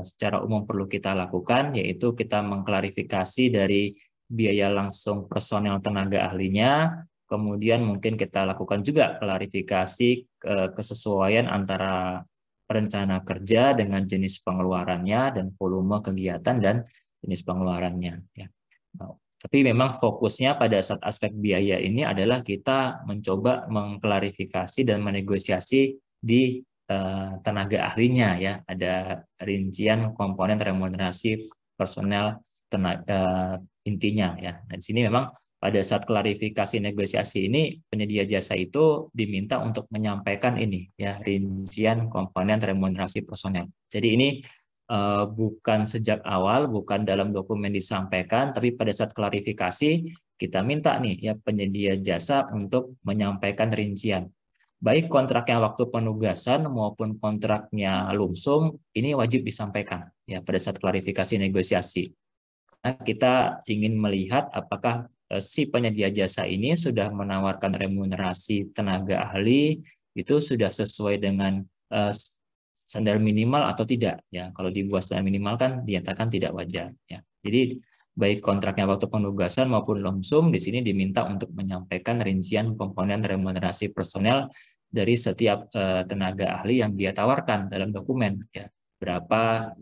secara umum perlu kita lakukan, yaitu kita mengklarifikasi dari biaya langsung personel tenaga ahlinya, kemudian mungkin kita lakukan juga klarifikasi kesesuaian antara rencana kerja dengan jenis pengeluarannya dan volume kegiatan dan jenis pengeluarannya ya. Nah, tapi memang fokusnya pada saat aspek biaya ini adalah kita mencoba mengklarifikasi dan menegosiasi di tenaga ahlinya ya. Ada rincian komponen remunerasi personel intinya ya. Nah, di sini memang pada saat klarifikasi negosiasi ini penyedia jasa itu diminta untuk menyampaikan ini ya, rincian komponen remunerasi personel. Jadi ini bukan sejak awal, bukan dalam dokumen disampaikan, tapi pada saat klarifikasi kita minta nih ya penyedia jasa untuk menyampaikan rincian. Baik kontraknya waktu penugasan maupun kontraknya lumsum, ini wajib disampaikan ya pada saat klarifikasi negosiasi. Nah, kita ingin melihat apakah si penyedia jasa ini sudah menawarkan remunerasi tenaga ahli itu sudah sesuai dengan standar minimal atau tidak ya. Kalau dibuat standar minimal kan dinyatakan tidak wajar ya. Jadi baik kontraknya waktu penugasan maupun lumsum di sini diminta untuk menyampaikan rincian komponen remunerasi personel dari setiap tenaga ahli yang dia tawarkan dalam dokumen ya. Berapa,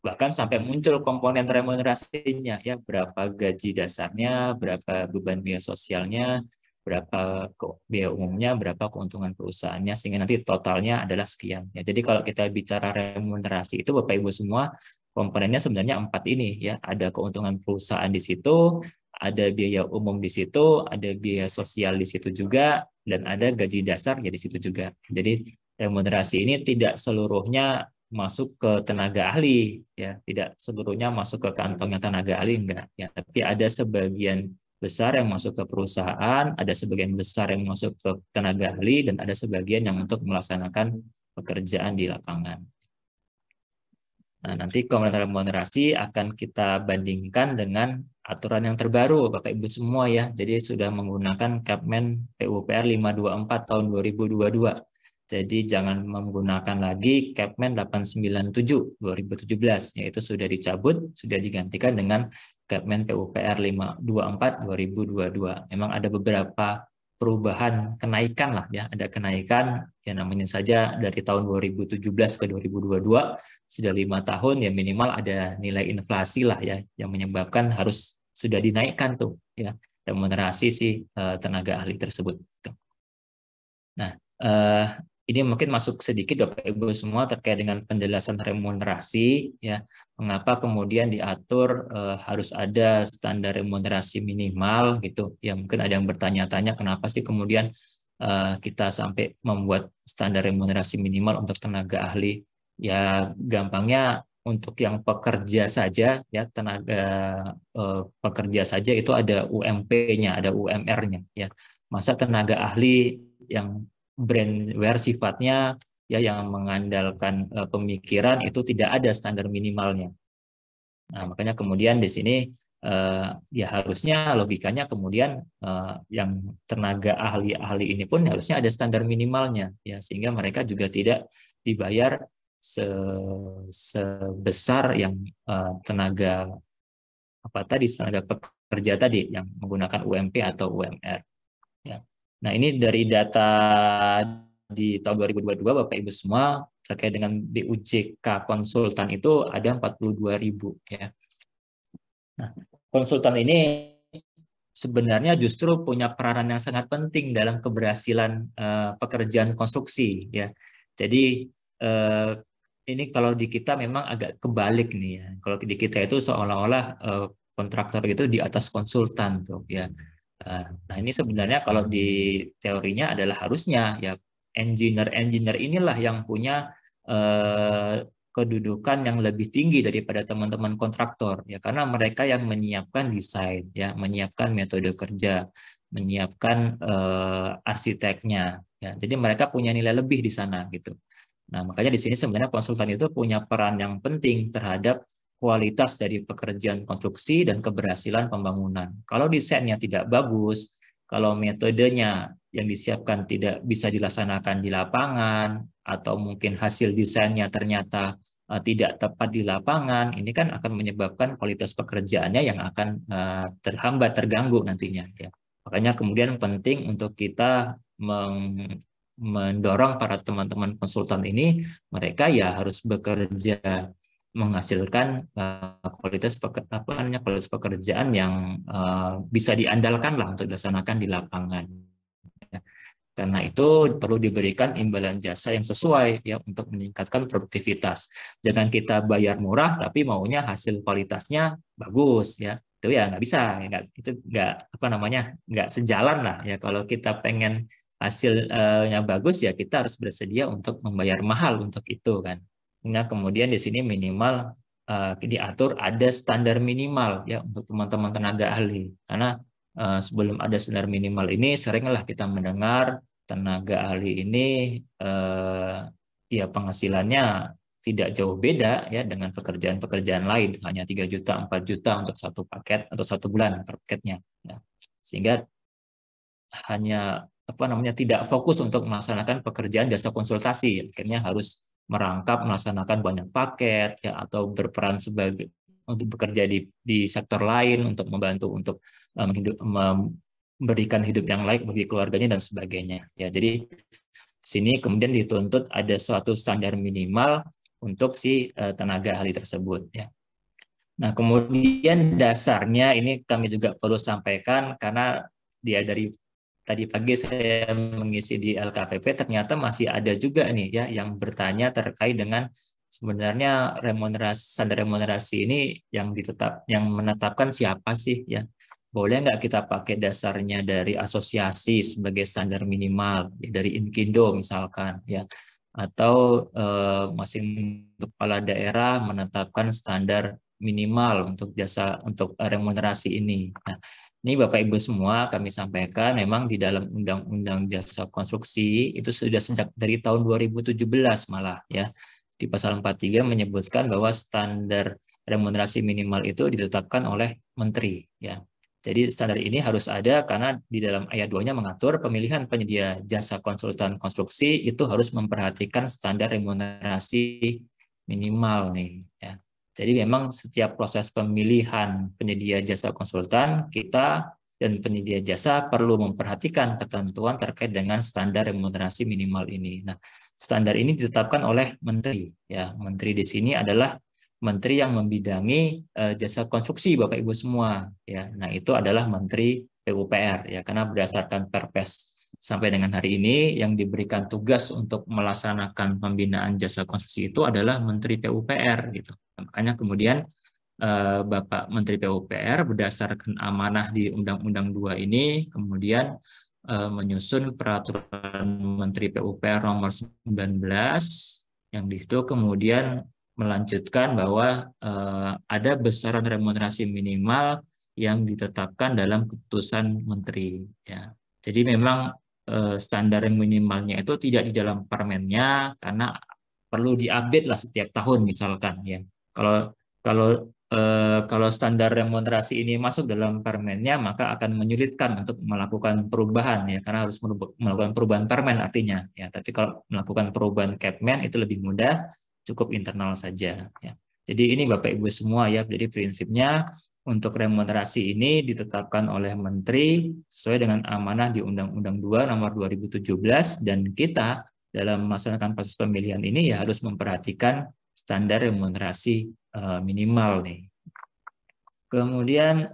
bahkan sampai muncul komponen remunerasinya ya, berapa gaji dasarnya, berapa beban biaya sosialnya, berapa biaya umumnya, berapa keuntungan perusahaannya, sehingga nanti totalnya adalah sekian. Ya, jadi kalau kita bicara remunerasi itu Bapak Ibu semua, komponennya sebenarnya 4 ini ya. Ada keuntungan perusahaan di situ, ada biaya umum di situ, ada biaya sosial di situ juga, dan ada gaji dasar ya di situ juga. Jadi remunerasi ini tidak seluruhnya masuk ke tenaga ahli ya, tidak seluruhnya masuk ke kantongnya tenaga ahli enggak ya, tapi ada sebagian besar yang masuk ke perusahaan, ada sebagian besar yang masuk ke tenaga ahli, dan ada sebagian yang untuk melaksanakan pekerjaan di lapangan. Nah, nanti komponen remunerasi akan kita bandingkan dengan aturan yang terbaru, Bapak Ibu semua ya. Jadi sudah menggunakan Kepmen PUPR 524 tahun 2022. Jadi jangan menggunakan lagi Kepmen 897 2017, yaitu sudah dicabut, sudah digantikan dengan Kepmen PUPR 524 2022. Memang ada beberapa perubahan, kenaikan lah ya, ada kenaikan ya, namanya saja dari tahun 2017 ke 2022 sudah 5 tahun ya, minimal ada nilai inflasi lah ya yang menyebabkan harus sudah dinaikkan tuh ya remunerasi si tenaga ahli tersebut. Nah, ini mungkin masuk sedikit Bapak Ibu semua terkait dengan penjelasan remunerasi ya. Mengapa kemudian diatur harus ada standar remunerasi minimal gitu. Ya mungkin ada yang bertanya-tanya kenapa sih kemudian kita sampai membuat standar remunerasi minimal untuk tenaga ahli. Ya gampangnya untuk yang pekerja saja ya, tenaga pekerja saja itu ada UMP-nya, ada UMR-nya ya. Masa tenaga ahli yang brandware sifatnya ya, yang mengandalkan pemikiran itu tidak ada standar minimalnya. Nah, makanya kemudian di sini ya harusnya logikanya kemudian yang tenaga ahli-ahli ini pun harusnya ada standar minimalnya ya, sehingga mereka juga tidak dibayar sebesar yang tenaga pekerja tadi yang menggunakan UMP atau UMR ya. Nah, ini dari data di tahun 2022 Bapak Ibu semua terkait dengan BUJK konsultan itu ada 42.000 ya. Nah, konsultan ini sebenarnya justru punya peranan yang sangat penting dalam keberhasilan pekerjaan konstruksi ya. Jadi ini kalau di kita memang agak kebalik nih ya. Kalau di kita itu seolah-olah kontraktor itu di atas konsultan tuh ya. Nah, ini sebenarnya kalau di teorinya adalah harusnya ya engineer inilah yang punya kedudukan yang lebih tinggi daripada teman-teman kontraktor ya, karena mereka yang menyiapkan desain ya, menyiapkan metode kerja, menyiapkan arsiteknya ya. Jadi mereka punya nilai lebih di sana gitu. Nah, makanya di sini sebenarnya konsultan itu punya peran yang penting terhadap kualitas dari pekerjaan konstruksi dan keberhasilan pembangunan. Kalau desainnya tidak bagus, kalau metodenya yang disiapkan tidak bisa dilaksanakan di lapangan, atau mungkin hasil desainnya ternyata tidak tepat di lapangan, ini kan akan menyebabkan kualitas pekerjaannya yang akan terhambat, terganggu nantinya. Ya. Makanya kemudian penting untuk kita mendorong para teman-teman konsultan ini, mereka ya harus bekerja menghasilkan kualitas pekerjaan yang bisa diandalkan lah untuk dilaksanakan di lapangan. Ya. Karena itu perlu diberikan imbalan jasa yang sesuai ya untuk meningkatkan produktivitas. Jangan kita bayar murah tapi maunya hasil kualitasnya bagus ya. Itu ya nggak bisa, itu nggak sejalan lah ya. Kalau kita pengen hasilnya bagus ya kita harus bersedia untuk membayar mahal untuk itu kan. Sehingga kemudian di sini minimal diatur ada standar minimal ya untuk teman-teman tenaga ahli. Karena sebelum ada standar minimal ini seringlah kita mendengar tenaga ahli ini ya penghasilannya tidak jauh beda ya dengan pekerjaan-pekerjaan lain, hanya 3 juta, 4 juta untuk satu paket atau 1 bulan per paketnya. Ya. Sehingga hanya tidak fokus untuk melaksanakan pekerjaan jasa konsultasi, akhirnya harus merangkap melaksanakan banyak paket ya, atau berperan sebagai untuk bekerja di sektor lain untuk membantu untuk memberikan hidup yang layak bagi keluarganya dan sebagainya ya. Jadi sini kemudian dituntut ada suatu standar minimal untuk si tenaga ahli tersebut ya. Nah, kemudian dasarnya ini kami juga perlu sampaikan karena dia dari tadi pagi saya mengisi di LKPP, ternyata masih ada juga nih ya yang bertanya terkait dengan sebenarnya standar remunerasi ini yang menetapkan siapa sih ya? Boleh nggak kita pakai dasarnya dari asosiasi sebagai standar minimal dari Inkindo misalkan ya? Atau masing kepala daerah menetapkan standar minimal untuk remunerasi ini. Nah, ini Bapak Ibu semua kami sampaikan memang di dalam Undang-Undang Jasa Konstruksi itu sudah sejak dari tahun 2017 malah ya. Di pasal 43 menyebutkan bahwa standar remunerasi minimal itu ditetapkan oleh menteri ya. Jadi standar ini harus ada karena di dalam ayat 2-nya mengatur pemilihan penyedia jasa konsultan konstruksi itu harus memperhatikan standar remunerasi minimal nih ya. Jadi memang setiap proses pemilihan penyedia jasa konsultan kita dan penyedia jasa perlu memperhatikan ketentuan terkait dengan standar remunerasi minimal ini. Nah, standar ini ditetapkan oleh menteri ya. Menteri di sini adalah menteri yang membidangi jasa konstruksi Bapak Ibu semua ya. Nah, itu adalah Menteri PUPR ya, karena berdasarkan Perpres sampai dengan hari ini yang diberikan tugas untuk melaksanakan pembinaan jasa konstruksi itu adalah Menteri PUPR gitu. Makanya kemudian Bapak Menteri PUPR berdasarkan amanah di Undang-Undang 2 ini kemudian menyusun peraturan Menteri PUPR nomor 19 yang di situ kemudian melanjutkan bahwa ada besaran remunerasi minimal yang ditetapkan dalam keputusan menteri ya. Jadi memang standar minimalnya itu tidak di dalam permennya karena perlu diupdate lah setiap tahun misalkan ya. Kalau standar remunerasi ini masuk dalam permennya maka akan menyulitkan untuk melakukan perubahan ya, karena harus melakukan perubahan permen artinya ya. Tapi kalau melakukan perubahan Kepmen itu lebih mudah, cukup internal saja ya. Jadi ini Bapak Ibu semua ya. Jadi prinsipnya untuk remunerasi ini ditetapkan oleh menteri sesuai dengan amanah di Undang-Undang 2 nomor 2017 dan kita dalam melaksanakan proses pemilihan ini ya harus memperhatikan standar remunerasi minimal nih. Kemudian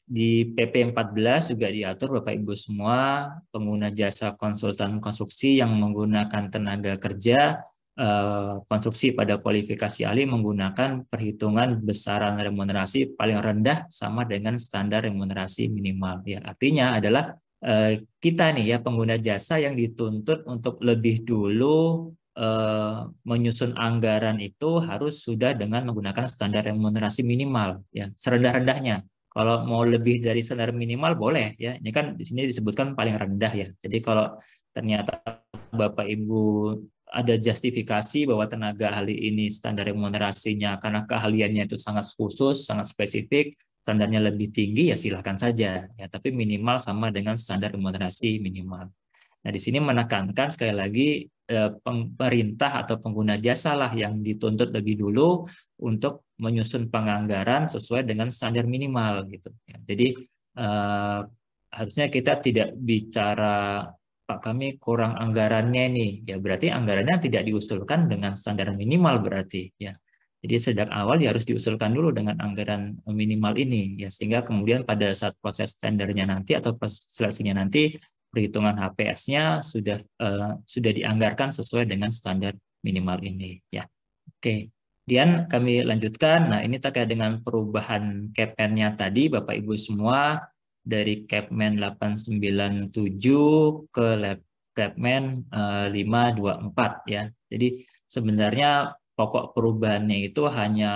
di PP 14 juga diatur Bapak Ibu semua pengguna jasa konsultan konstruksi yang menggunakan tenaga kerja konstruksi pada kualifikasi ahli menggunakan perhitungan besaran remunerasi paling rendah sama dengan standar remunerasi minimal. Ya, artinya adalah kita nih ya pengguna jasa yang dituntut untuk lebih dulu menyusun anggaran itu harus sudah dengan menggunakan standar remunerasi minimal ya serendah-rendahnya. Kalau mau lebih dari standar minimal boleh ya. Ini kan di sini disebutkan paling rendah ya. Jadi kalau ternyata Bapak Ibu ada justifikasi bahwa tenaga ahli ini standar remunerasinya karena keahliannya itu sangat khusus, sangat spesifik, standarnya lebih tinggi ya silahkan saja ya. Tapi minimal sama dengan standar remunerasi minimal. Nah, di sini menekankan sekali lagi pemerintah atau pengguna jasa lah yang dituntut lebih dulu untuk menyusun penganggaran sesuai dengan standar minimal gitu. Jadi harusnya kita tidak bicara Pak kami kurang anggarannya nih, ya berarti anggarannya tidak diusulkan dengan standar minimal berarti ya. Jadi sejak awal ya harus diusulkan dulu dengan anggaran minimal ini ya sehingga kemudian pada saat proses tendernya nanti atau proses seleksinya nanti perhitungan HPS-nya sudah dianggarkan sesuai dengan standar minimal ini ya. Oke. Kemudian kami lanjutkan. Nah, ini terkait dengan perubahan Kepmennya tadi Bapak Ibu semua dari Kepmen 897 ke Kepmen 524 ya. Jadi sebenarnya pokok perubahannya itu hanya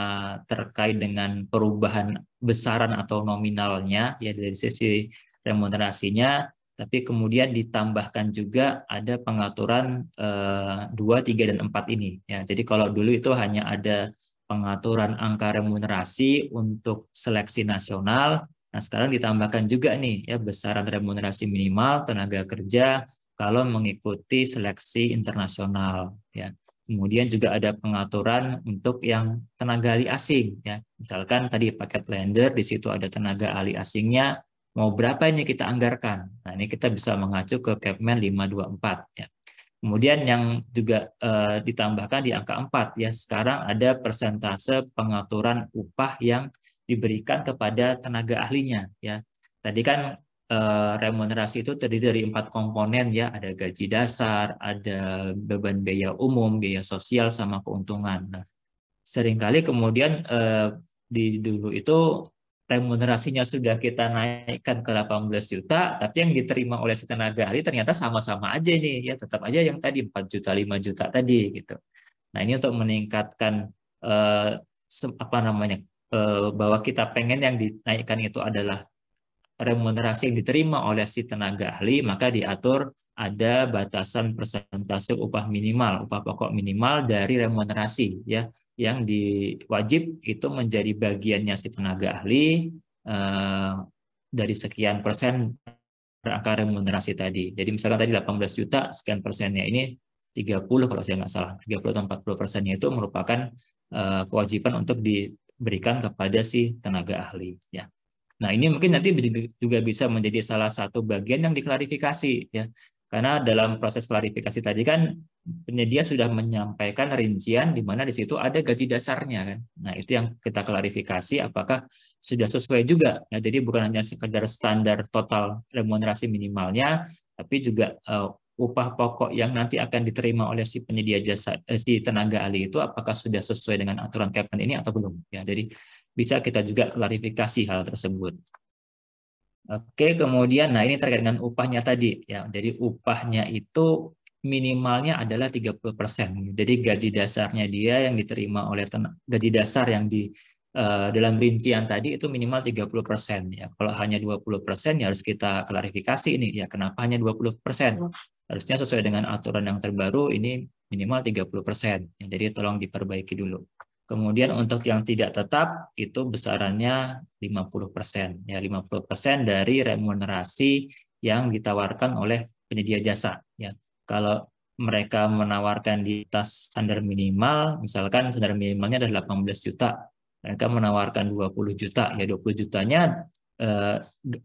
terkait dengan perubahan besaran atau nominalnya ya dari sisi remunerasinya. Tapi kemudian ditambahkan juga ada pengaturan 2, 3, dan 4 ini. Ya, jadi kalau dulu itu hanya ada pengaturan angka remunerasi untuk seleksi nasional. Nah, sekarang ditambahkan juga nih ya besaran remunerasi minimal tenaga kerja kalau mengikuti seleksi internasional. Ya. Kemudian juga ada pengaturan untuk yang tenaga ahli asing. Ya. Misalkan tadi paket lender, di situ ada tenaga ahli asingnya. Mau berapa ini kita anggarkan? Nah, ini kita bisa mengacu ke Kepmen 524 ya. Kemudian yang juga ditambahkan di angka 4 ya. Sekarang ada persentase pengaturan upah yang diberikan kepada tenaga ahlinya ya. Tadi kan remunerasi itu terdiri dari 4 komponen ya, ada gaji dasar, ada beban biaya umum, biaya sosial, sama keuntungan. Nah, seringkali kemudian dulu itu remunerasinya sudah kita naikkan ke 18 juta, tapi yang diterima oleh si tenaga ahli ternyata sama-sama aja nih ya, tetap aja yang tadi 4 juta, 5 juta tadi gitu. Nah, ini untuk meningkatkan bahwa kita pengen yang dinaikkan itu adalah remunerasi yang diterima oleh si tenaga ahli, maka diatur ada batasan persentase upah minimal, upah pokok minimal dari remunerasi ya, yang diwajib itu menjadi bagiannya si tenaga ahli dari sekian persen angka remunerasi tadi. Jadi misalkan tadi 18 juta, sekian persennya ini 30 kalau saya nggak salah, 30 atau 40%-nya itu merupakan kewajiban untuk diberikan kepada si tenaga ahli ya. Nah, ini mungkin nanti juga bisa menjadi salah satu bagian yang diklarifikasi ya. Karena dalam proses klarifikasi tadi kan penyedia sudah menyampaikan rincian di mana di situ ada gaji dasarnya kan. Nah, itu yang kita klarifikasi apakah sudah sesuai juga. Ya, jadi bukan hanya sekedar standar total remunerasi minimalnya, tapi juga upah pokok yang nanti akan diterima oleh si penyedia jasa, si tenaga ahli itu apakah sudah sesuai dengan aturan Kepmen ini atau belum. Ya, jadi bisa kita juga klarifikasi hal tersebut. Oke, kemudian nah ini terkait dengan upahnya tadi ya. Jadi upahnya itu minimalnya adalah 30%. Jadi gaji dasarnya dia yang diterima oleh gaji dasar yang di dalam rincian tadi itu minimal 30% ya. Kalau hanya 20% ya harus kita klarifikasi ini ya, kenapa hanya 20%? Harusnya sesuai dengan aturan yang terbaru ini minimal 30%. Ya, jadi tolong diperbaiki dulu. Kemudian untuk yang tidak tetap itu besarannya 50%. Ya, 50% dari remunerasi yang ditawarkan oleh penyedia jasa. Ya, kalau mereka menawarkan di atas standar minimal, misalkan standar minimalnya adalah 18 juta, mereka menawarkan 20 juta, ya 20 jutanya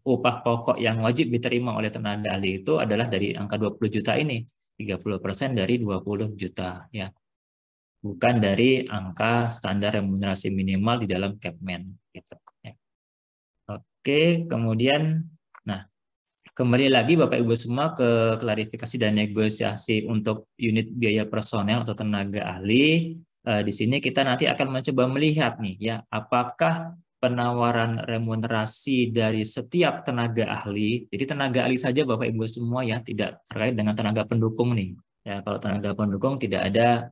upah pokok yang wajib diterima oleh tenaga ahli itu adalah dari angka 20 juta ini, 30% dari 20 juta. Ya. Bukan dari angka standar remunerasi minimal di dalam Kepmen. Gitu. Ya. Oke, kemudian, nah kembali lagi Bapak Ibu semua ke klarifikasi dan negosiasi untuk unit biaya personel atau tenaga ahli. Di sini kita nanti akan mencoba melihat nih ya, apakah penawaran remunerasi dari setiap tenaga ahli. Jadi tenaga ahli saja Bapak Ibu semua ya, tidak terkait dengan tenaga pendukung nih. Ya, kalau tenaga pendukung tidak ada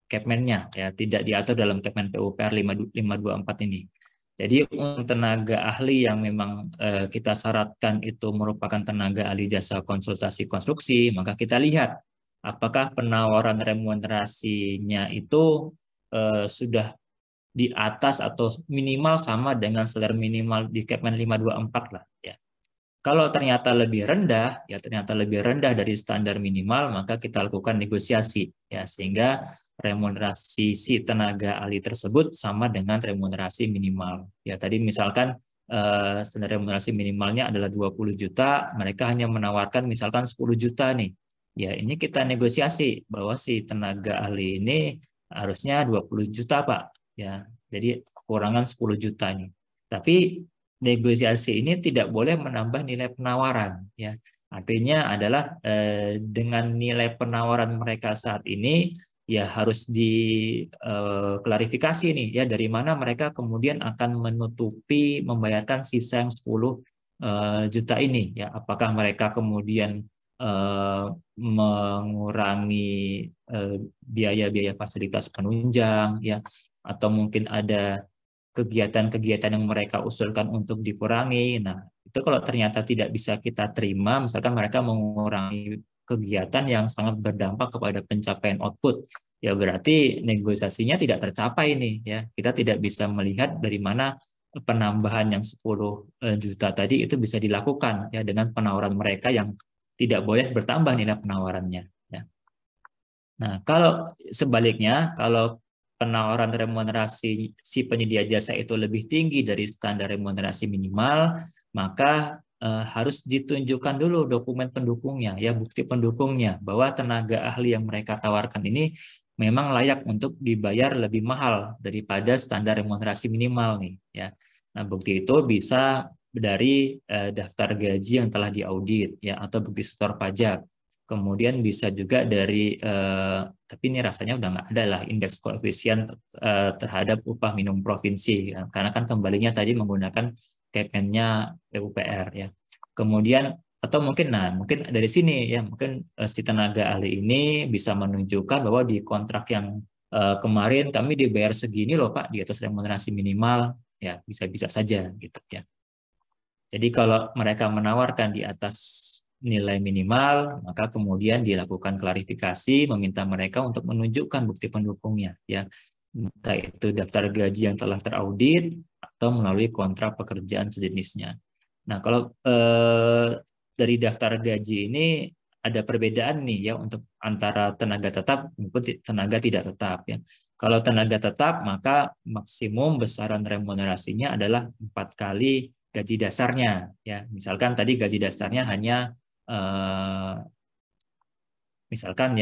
Kepmennya ya, tidak diatur dalam Kepmen PUPR 524 ini. Jadi untuk tenaga ahli yang memang kita syaratkan itu merupakan tenaga ahli jasa konsultasi konstruksi, maka kita lihat apakah penawaran remunerasinya itu sudah di atas atau minimal sama dengan standar minimal di Kepmen 524 lah ya. Kalau ternyata lebih rendah, ya ternyata lebih rendah dari standar minimal, maka kita lakukan negosiasi ya, sehingga remunerasi si tenaga ahli tersebut sama dengan remunerasi minimal. Ya tadi misalkan standar remunerasi minimalnya adalah 20 juta, mereka hanya menawarkan misalkan 10 juta nih. Ya ini kita negosiasi bahwa si tenaga ahli ini harusnya 20 juta Pak. Ya, jadi kekurangan 10 juta nih. Tapi negosiasi ini tidak boleh menambah nilai penawaran ya. Artinya adalah dengan nilai penawaran mereka saat ini ya harus diklarifikasi nih ya, dari mana mereka kemudian akan menutupi membayarkan sisa yang 10 juta ini ya. Apakah mereka kemudian mengurangi biaya-biaya fasilitas penunjang ya, atau mungkin ada kegiatan-kegiatan yang mereka usulkan untuk dikurangi. Nah, itu kalau ternyata tidak bisa kita terima, misalkan mereka mengurangi kegiatan yang sangat berdampak kepada pencapaian output, ya berarti negosiasinya tidak tercapai nih ya. Kita tidak bisa melihat dari mana penambahan yang 10 juta tadi itu bisa dilakukan ya dengan penawaran mereka yang tidak boleh bertambah nilai penawarannya ya. Nah, kalau sebaliknya, kalau penawaran remunerasi si penyedia jasa itu lebih tinggi dari standar remunerasi minimal, maka harus ditunjukkan dulu dokumen pendukungnya, ya bukti pendukungnya, bahwa tenaga ahli yang mereka tawarkan ini memang layak untuk dibayar lebih mahal daripada standar remunerasi minimal nih, ya. Nah, bukti itu bisa dari daftar gaji yang telah diaudit ya, atau bukti setor pajak. Kemudian bisa juga dari tapi ini rasanya udah nggak ada lah, indeks koefisien terhadap upah minimum provinsi ya, karena kan kembalinya tadi menggunakan KPN-nya PUPR ya. Kemudian atau mungkin mungkin dari sini ya, mungkin si tenaga ahli ini bisa menunjukkan bahwa di kontrak yang kemarin kami dibayar segini loh Pak, di atas remunerasi minimal ya, bisa-bisa saja gitu ya. Jadi kalau mereka menawarkan di atas nilai minimal, maka kemudian dilakukan klarifikasi, meminta mereka untuk menunjukkan bukti pendukungnya ya, entah itu daftar gaji yang telah teraudit atau melalui kontrak pekerjaan sejenisnya. Nah, kalau dari daftar gaji ini ada perbedaan nih ya, untuk antara tenaga tetap maupun tenaga tidak tetap ya. Kalau tenaga tetap, maka maksimum besaran remunerasinya adalah 4 kali gaji dasarnya ya. Misalkan tadi gaji dasarnya hanya misalkan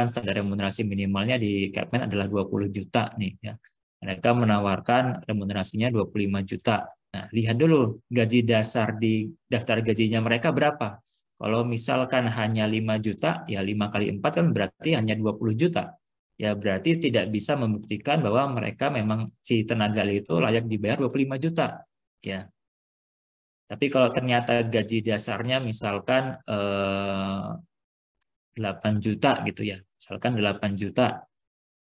standar remunerasi minimalnya di Kepmen adalah 20 juta nih ya. Mereka menawarkan remunerasinya 25 juta. Nah, lihat dulu gaji dasar di daftar gajinya mereka berapa. Kalau misalkan hanya 5 juta, ya 5 kali 4 kan berarti hanya 20 juta. Ya berarti tidak bisa membuktikan bahwa mereka memang si tenaga itu layak dibayar 25 juta. Ya. Tapi kalau ternyata gaji dasarnya misalkan 8 juta gitu ya. Misalkan 8 juta.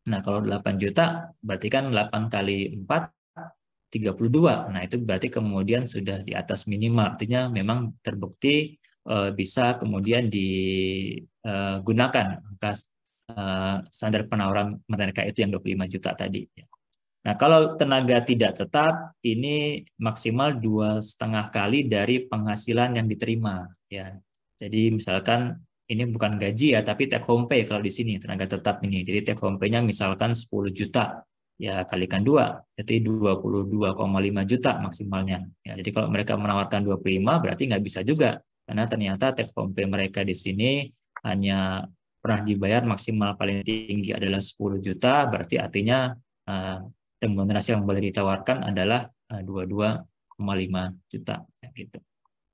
Nah, kalau 8 juta berarti kan 8 kali 4 32. Nah, itu berarti kemudian sudah di atas minimal. Artinya memang terbukti bisa kemudian digunakan standar penawaran mereka itu yang 25 juta tadi. Nah, kalau tenaga tidak tetap ini maksimal 2,5 kali dari penghasilan yang diterima ya. Jadi misalkan ini bukan gaji ya, tapi take home pay kalau di sini tenaga tetap ini. Jadi take home pay-nya misalkan 10 juta ya, kalikan 2, jadi 22,5 juta maksimalnya. Ya, jadi kalau mereka menawarkan 25 berarti nggak bisa juga, karena ternyata take home pay mereka di sini hanya pernah dibayar maksimal paling tinggi adalah 10 juta, berarti artinya remunerasi yang boleh ditawarkan adalah 22,5 juta gitu.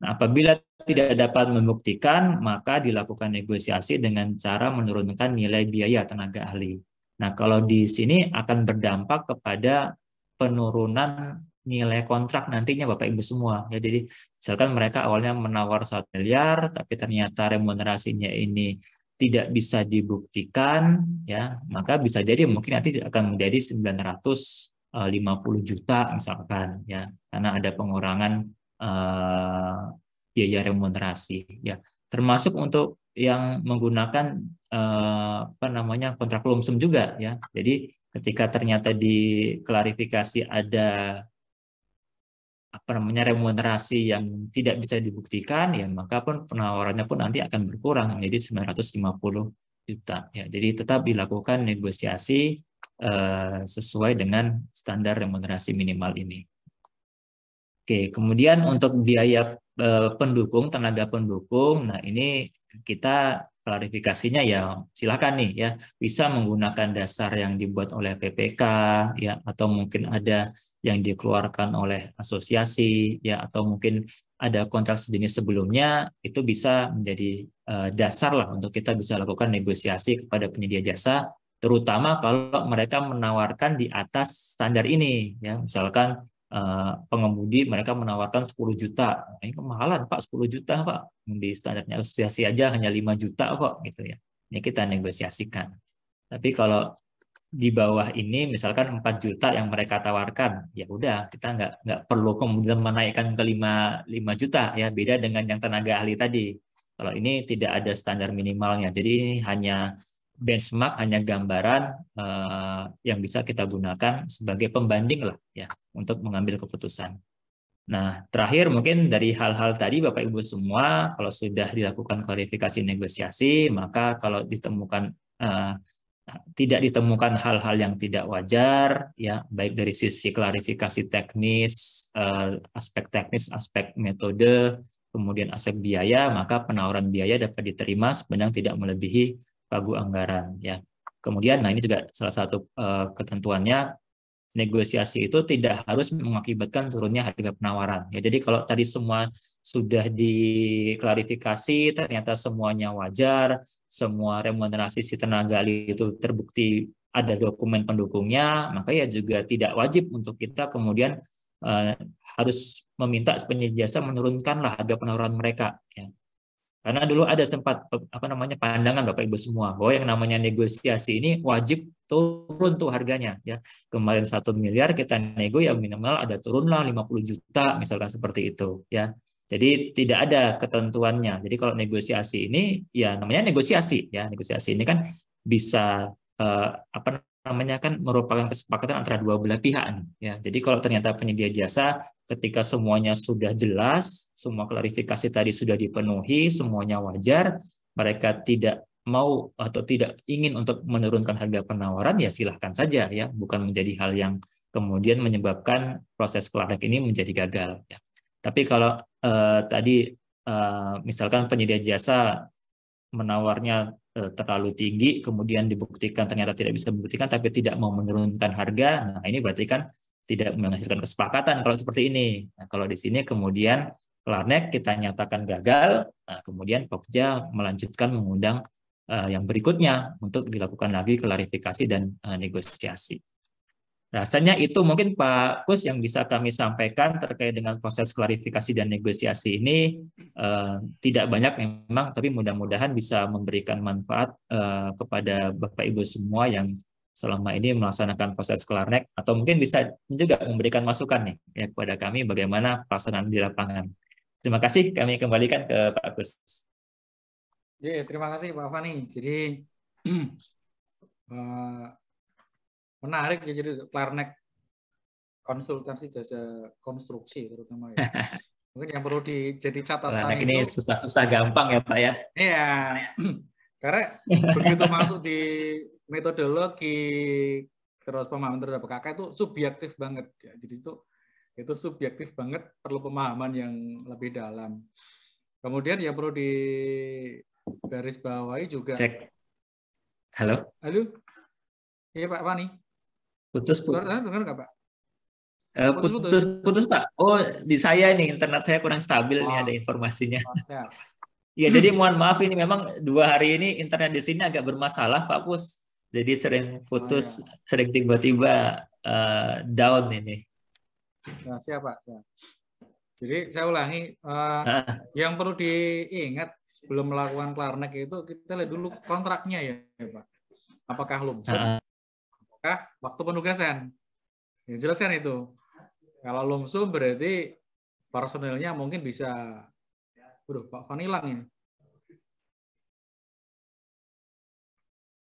Nah, apabila tidak dapat membuktikan, maka dilakukan negosiasi dengan cara menurunkan nilai biaya tenaga ahli. Nah, kalau di sini akan berdampak kepada penurunan nilai kontrak nantinya Bapak Ibu semua. Ya, jadi misalkan mereka awalnya menawar 1 miliar, tapi ternyata remunerasinya ini tidak bisa dibuktikan, ya maka bisa jadi mungkin nanti akan menjadi 950 juta misalkan, ya karena ada pengurangan biaya remunerasi, ya termasuk untuk yang menggunakan kontrak lump sum juga, ya. Jadi ketika ternyata di klarifikasi ada remunerasi yang tidak bisa dibuktikan, ya maka pun penawarannya pun nanti akan berkurang menjadi 950 juta ya. Jadi tetap dilakukan negosiasi sesuai dengan standar remunerasi minimal ini. Oke, kemudian untuk biaya pendukung, tenaga pendukung, nah ini kita klarifikasinya ya silakan nih ya, bisa menggunakan dasar yang dibuat oleh PPK ya, atau mungkin ada yang dikeluarkan oleh asosiasi ya, atau mungkin ada kontrak sejenis sebelumnya, itu bisa menjadi dasar lah untuk kita bisa lakukan negosiasi kepada penyedia jasa, terutama kalau mereka menawarkan di atas standar ini ya. Misalkan pengemudi mereka menawarkan 10 juta. Nah, ini kemahalan Pak, 10 juta Pak. Di standarnya asosiasi aja hanya 5 juta kok gitu ya. Ini kita negosiasikan. Tapi kalau di bawah ini misalkan 4 juta yang mereka tawarkan, ya udah kita nggak perlu kemudian menaikkan ke 5 juta ya, beda dengan yang tenaga ahli tadi. Kalau ini tidak ada standar minimalnya. Jadi ini hanya benchmark, hanya gambaran yang bisa kita gunakan sebagai pembanding lah ya untuk mengambil keputusan. Nah, terakhir mungkin dari hal-hal tadi Bapak Ibu semua, kalau sudah dilakukan klarifikasi negosiasi, maka kalau ditemukan tidak ditemukan hal-hal yang tidak wajar ya, baik dari sisi klarifikasi teknis, aspek teknis, aspek metode, kemudian aspek biaya, maka penawaran biaya dapat diterima sepanjang tidak melebihi pagu anggaran ya. Kemudian nah ini juga salah satu ketentuannya, negosiasi itu tidak harus mengakibatkan turunnya harga penawaran. Ya, jadi kalau tadi semua sudah diklarifikasi, ternyata semuanya wajar, semua remunerasi si tenaga ahli itu terbukti ada dokumen pendukungnya, maka ya juga tidak wajib untuk kita kemudian harus meminta penyedia jasa menurunkanlah harga penawaran mereka. Ya. Karena dulu ada sempat pandangan Bapak Ibu semua bahwa yang namanya negosiasi ini wajib turun tuh harganya ya. Kemarin 1 miliar kita nego ya minimal ada turunlah 50 juta misalkan seperti itu ya. Jadi tidak ada ketentuannya. Jadi kalau negosiasi ini ya namanya negosiasi ya. Negosiasi ini kan bisa kan merupakan kesepakatan antara dua belah pihak ya. Jadi kalau ternyata penyedia jasa ketika semuanya sudah jelas, semua klarifikasi tadi sudah dipenuhi, semuanya wajar, mereka tidak mau atau tidak ingin untuk menurunkan harga penawaran, ya silahkan saja ya, bukan menjadi hal yang kemudian menyebabkan proses Klarnek ini menjadi gagal. Ya. Tapi kalau tadi misalkan penyedia jasa menawarnya terlalu tinggi, kemudian dibuktikan ternyata tidak bisa membuktikan, tapi tidak mau menurunkan harga, nah ini berarti kan tidak menghasilkan kesepakatan kalau seperti ini. Nah, kalau di sini kemudian Klarnek kita nyatakan gagal, nah, kemudian Pokja melanjutkan mengundang yang berikutnya untuk dilakukan lagi klarifikasi dan negosiasi. Rasanya itu mungkin Pak Kus yang bisa kami sampaikan terkait dengan proses klarifikasi dan negosiasi ini tidak banyak memang, tapi mudah-mudahan bisa memberikan manfaat kepada Bapak Ibu semua yang selama ini melaksanakan proses Klarnek, atau mungkin bisa juga memberikan masukan nih ya kepada kami bagaimana pelaksanaan di lapangan. Terima kasih, kami kembalikan ke Pak Kus. Ya, terima kasih Pak Fani. Jadi menarik ya, jadi Klarnek konsultasi jasa konstruksi terutama ya. Mungkin yang perlu jadi catatan Klarnek ini susah-susah gampang ya Pak ya. Iya. Karena begitu masuk di metodologi terus pemahaman terhadap KK itu subjektif banget ya. Jadi itu subjektif banget, perlu pemahaman yang lebih dalam. Kemudian yang perlu di garis bawahi juga. Cek. Halo. Halo. Iya Pak Fani. Putus. Suara dengar nggak Pak? Putus Pak. Oh, di saya ini internet saya kurang stabil nih, ada informasinya. Ya, jadi mohon maaf ini memang 2 hari ini internet di sini agak bermasalah Pak Pus. Jadi sering putus, sering tiba-tiba down ini. Nah, siap Pak. Siap. Jadi saya ulangi, yang perlu diingat sebelum melakukan Klarnek itu kita lihat dulu kontraknya ya Pak. Apakah lumsum? Apakah waktu penugasan? Ya, jelaskan itu. Kalau lumsum berarti personilnya mungkin bisa. Pak Fani hilang ini.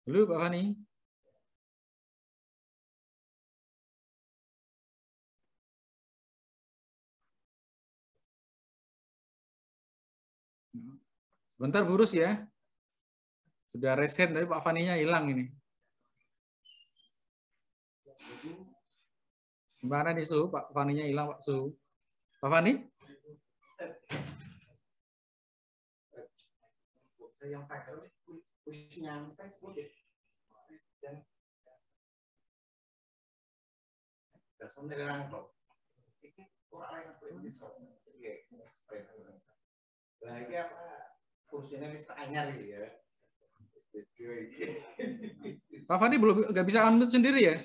Dulu Pak Fani. Sebentar burus ya. Sudah reset tapi Pak Faninya hilang ini. Gimana nih Su? Pak Faninya hilang Pak Su. Pak Fani? Pak Fani belum nggak bisa unmute sendiri ya?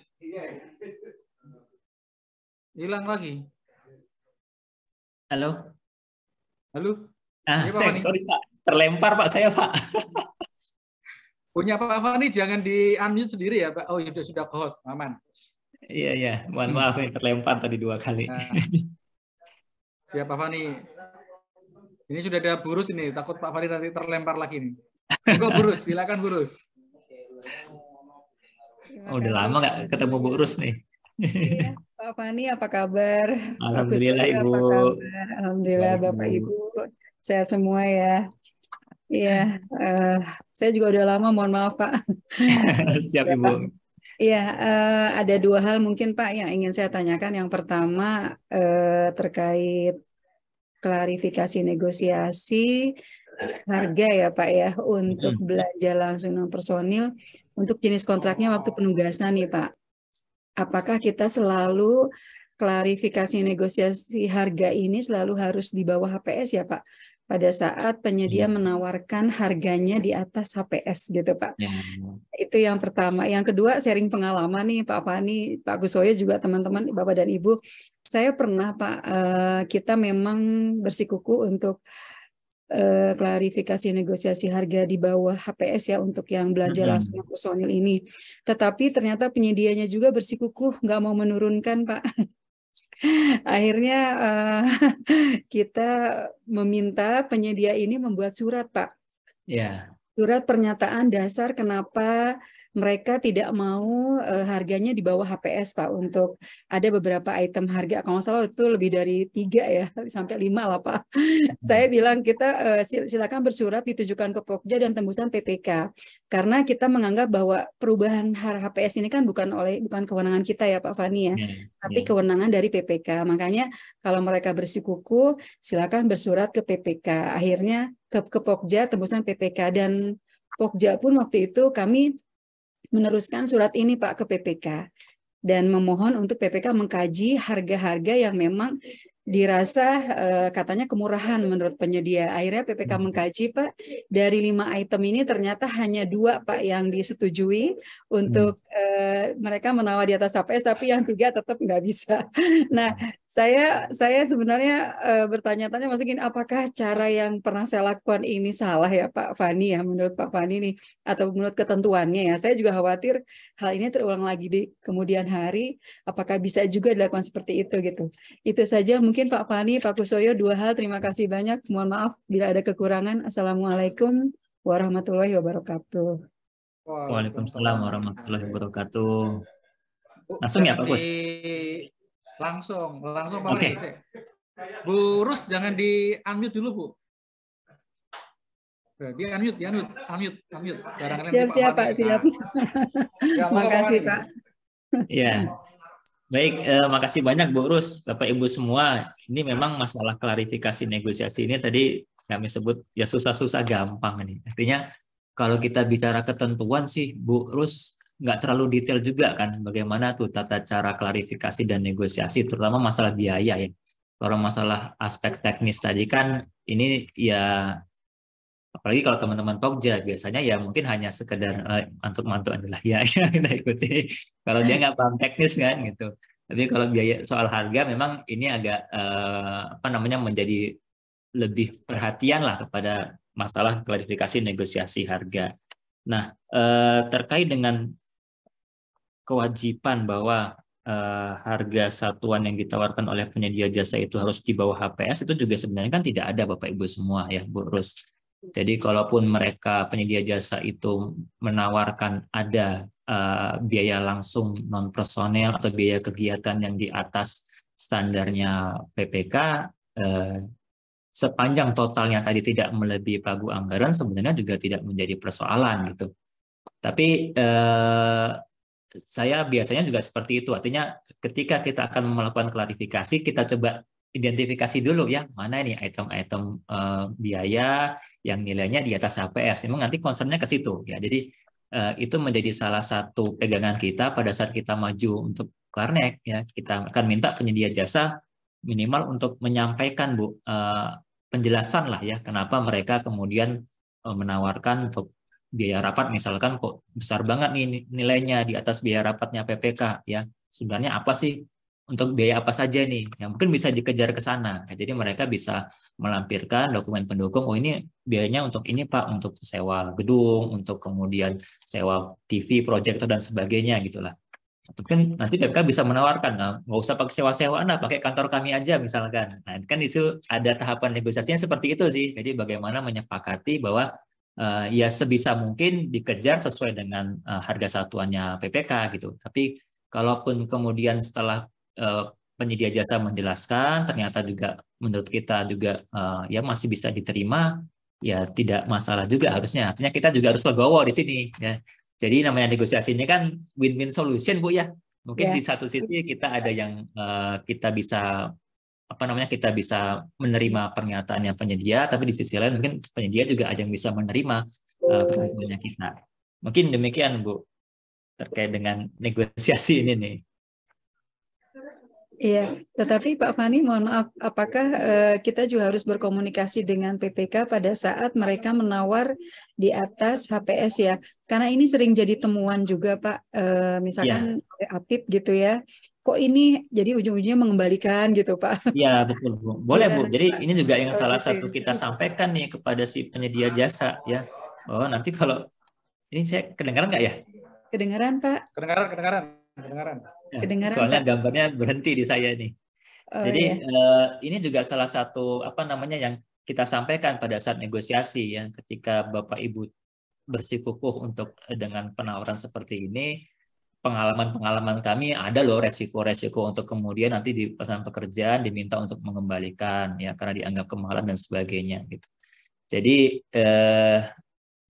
Hilang lagi. Halo. Halo. Sorry Pak, terlempar Pak saya Pak. Punya Pak Fani jangan di unmute sendiri ya Pak. Oh sudah ke host, aman. Iya, mohon maaf nih terlempar tadi 2 kali. Siap Pak Fani. Ini sudah ada burus ini, takut Pak Fani nanti terlempar lagi nih. Enggak burus, silakan burus. Udah lama nggak ketemu burus nih. Iya, Pak Fani apa kabar? Alhamdulillah Ibu. Apa kabar? Alhamdulillah Bapak Ibu sehat semua ya. Iya, saya juga udah lama, mohon maaf Pak. Siap Ibu. Iya, ada 2 hal mungkin Pak yang ingin saya tanyakan. Yang pertama terkait klarifikasi negosiasi harga ya Pak ya untuk belanja langsung non personil untuk jenis kontraknya waktu penugasan nih Pak. apakah kita selalu klarifikasi negosiasi harga ini selalu harus di bawah HPS ya Pak? Pada saat penyedia menawarkan harganya di atas HPS gitu Pak. Ya. Itu yang pertama. Yang kedua, sharing pengalaman nih Pak Fani, Pak Kuswoyo juga teman-teman Bapak dan Ibu. Saya pernah Pak, kita memang bersikuku untuk klarifikasi negosiasi harga di bawah HPS ya untuk yang belanja langsung personil ini. Tetapi ternyata penyedianya juga bersikukuh nggak mau menurunkan Pak. Akhirnya kita meminta penyedia ini membuat surat Pak. Ya. Surat pernyataan dasar kenapa mereka tidak mau harganya di bawah HPS Pak, untuk ada beberapa item harga, kalau nggak salah itu lebih dari 3 ya sampai 5 lah Pak. Saya bilang kita silakan bersurat ditujukan ke Pokja dan tembusan PPK, karena kita menganggap bahwa perubahan HPS ini kan bukan kewenangan kita ya Pak Fani ya, tapi kewenangan dari PPK. Makanya kalau mereka bersikukuh silakan bersurat ke PPK. Akhirnya ke Pokja tembusan PPK, dan Pokja pun waktu itu kami meneruskan surat ini Pak ke PPK dan memohon untuk PPK mengkaji harga-harga yang memang dirasa katanya kemurahan menurut penyedia. Akhirnya PPK mengkaji Pak, dari 5 item ini ternyata hanya 2 Pak yang disetujui untuk mereka menawar di atas HPS, tapi yang 3 tetap nggak bisa. Nah, saya sebenarnya bertanya-tanya mungkin apakah cara yang pernah saya lakukan ini salah ya Pak Fani ya, menurut Pak Fani nih, atau menurut ketentuannya ya. Saya juga khawatir hal ini terulang lagi di kemudian hari, apakah bisa juga dilakukan seperti itu gitu. Itu saja mungkin Pak Fani, Pak Kuswoyo, 2 hal. Terima kasih banyak. Mohon maaf bila ada kekurangan. Assalamualaikum warahmatullahi wabarakatuh. Waalaikumsalam warahmatullahi wabarakatuh. Langsung ya Pak Kus? Langsung Pak Mari. Bu Rus jangan di unmute dulu Bu. Di unmute. Siap Pak, siap. Makasih Pak. Ya, baik. Makasih banyak Bu Rus, Bapak Ibu semua. Ini memang masalah klarifikasi negosiasi ini tadi kami sebut ya susah-susah gampang nih. Artinya kalau kita bicara ketentuan sih Bu Rus nggak terlalu detail juga kan bagaimana tuh tata cara klarifikasi dan negosiasi, terutama masalah biaya ya. Kalau masalah aspek teknis tadi kan ini ya, apalagi kalau teman-teman Pokja biasanya ya mungkin hanya sekedar mantuk-mantuk adalah ya kita ikuti. Kalau dia nggak paham teknis kan gitu. Tapi kalau biaya soal harga memang ini agak menjadi lebih perhatian lah kepada masalah klarifikasi negosiasi harga. Nah, terkait dengan kewajiban bahwa harga satuan yang ditawarkan oleh penyedia jasa itu harus di bawah HPS, itu juga sebenarnya kan tidak ada Bapak Ibu semua ya Bu Rus. Jadi kalaupun mereka penyedia jasa itu menawarkan ada biaya langsung non personel atau biaya kegiatan yang di atas standarnya PPK, sepanjang totalnya tadi tidak melebihi pagu anggaran sebenarnya juga tidak menjadi persoalan gitu. Tapi saya biasanya juga seperti itu. Artinya ketika kita akan melakukan klarifikasi, kita coba identifikasi dulu ya, mana ini item-item biaya yang nilainya di atas HPS. Memang nanti concernnya ke situ ya. Jadi itu menjadi salah satu pegangan kita pada saat kita maju untuk Klarnek ya. Kita akan minta penyedia jasa minimal untuk menyampaikan Bu penjelasan lah ya, kenapa mereka kemudian menawarkan untuk biaya rapat misalkan kok besar banget nih nilainya di atas biaya rapatnya PPK ya. Sebenarnya apa sih, untuk biaya apa saja nih? Yang mungkin bisa dikejar ke sana. Ya, jadi mereka bisa melampirkan dokumen pendukung, oh ini biayanya untuk ini Pak, untuk sewa gedung, untuk kemudian sewa TV, proyektor dan sebagainya gitulah. Mungkin nanti PPK bisa menawarkan, nah, nggak usah pakai sewa-sewaan lah, pakai kantor kami aja misalkan. Nah kan itu ada tahapan negosiasinya seperti itu sih. Jadi bagaimana menyepakati bahwa ya sebisa mungkin dikejar sesuai dengan harga satuannya PPK gitu. Tapi kalaupun kemudian setelah penyedia jasa menjelaskan ternyata juga menurut kita juga ya masih bisa diterima, ya tidak masalah juga harusnya. Artinya kita juga harus legowo di sini ya. Jadi namanya negosiasi ini kan win-win solution Bu ya. Mungkin di satu sisi kita ada yang kita bisa kita bisa menerima pernyataannya penyedia, tapi di sisi lain mungkin penyedia juga ada yang bisa menerima ketentuannya kita. Mungkin demikian Bu terkait dengan negosiasi ini nih. Iya, tetapi Pak Fani, mohon maaf, apakah kita juga harus berkomunikasi dengan PPK pada saat mereka menawar di atas HPS ya? Karena ini sering jadi temuan juga Pak, misalkan Apip gitu ya, kok ini jadi ujung-ujungnya mengembalikan gitu Pak? Iya, betul, Bu. Boleh, Ya, Bu. Jadi ini juga yang salah gitu satu ya. kita sampaikan nih kepada si penyedia jasa ya. Oh, nanti kalau ini saya kedengaran nggak ya? Kedengaran Pak? Kedengaran, kedengaran, kedengaran. Ya, Kedengaran soalnya Pak? gambarnya berhenti di saya nih. Oh Jadi ya, ini juga salah satu apa namanya yang kita sampaikan pada saat negosiasi ya, ketika Bapak Ibu bersikukuh untuk dengan penawaran seperti ini, pengalaman-pengalaman kami ada loh resiko-resiko untuk kemudian nanti di perusahaan pekerjaan diminta untuk mengembalikan ya karena dianggap kemahalan dan sebagainya gitu. Jadi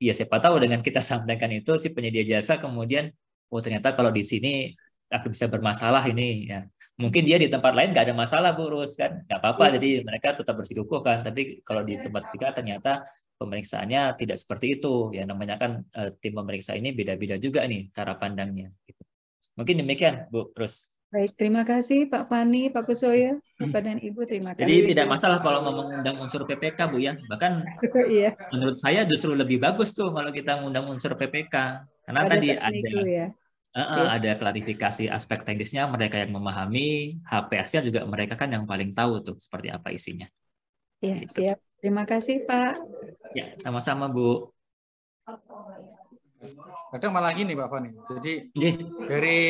ya siapa tahu dengan kita sampaikan itu si penyedia jasa kemudian oh ternyata kalau di sini aku bisa bermasalah ini ya. Mungkin dia di tempat lain nggak ada masalah Bu Rus kan, nggak apa-apa. Jadi mereka tetap bersikukuh kan. Tapi kalau di tempat kita ternyata pemeriksaannya tidak seperti itu ya, namanya kan tim pemeriksa ini beda-beda juga nih cara pandangnya gitu. Mungkin demikian Bu Rus. baik. Terima kasih Pak Fani, Pak Kusoya, Bapak dan Ibu, terima Jadi kasih. tidak masalah kalau mau mengundang unsur PPK Bu ya. Bahkan Iya, menurut saya justru lebih bagus tuh kalau kita mengundang unsur PPK. Karena pada tadi saat itu ya. Ya. ada klarifikasi aspek teknisnya, mereka yang memahami, HPS-nya juga mereka kan yang paling tahu tuh seperti apa isinya. Ya, Gitu. siap. Terima kasih, Pak. Ya, sama-sama Bu. Kadang malah gini Pak Fani. Jadi Jadi, dari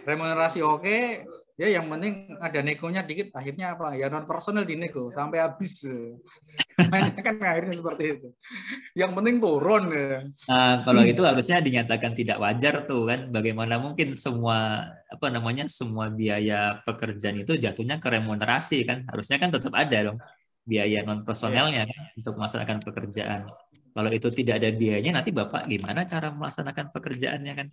remunerasi oke, ya yang penting ada negonya dikit, akhirnya apa? Ya non personel dinego sampai habis. Mainnya kan akhirnya seperti itu. Yang penting turun ya. kalau itu harusnya dinyatakan tidak wajar tuh kan. Bagaimana mungkin semua apa namanya semua biaya pekerjaan itu jatuhnya ke remunerasi kan? Harusnya kan tetap ada dong biaya non personelnya kan untuk melaksanakan pekerjaan. Kalau itu tidak ada biayanya, nanti Bapak gimana cara melaksanakan pekerjaannya kan?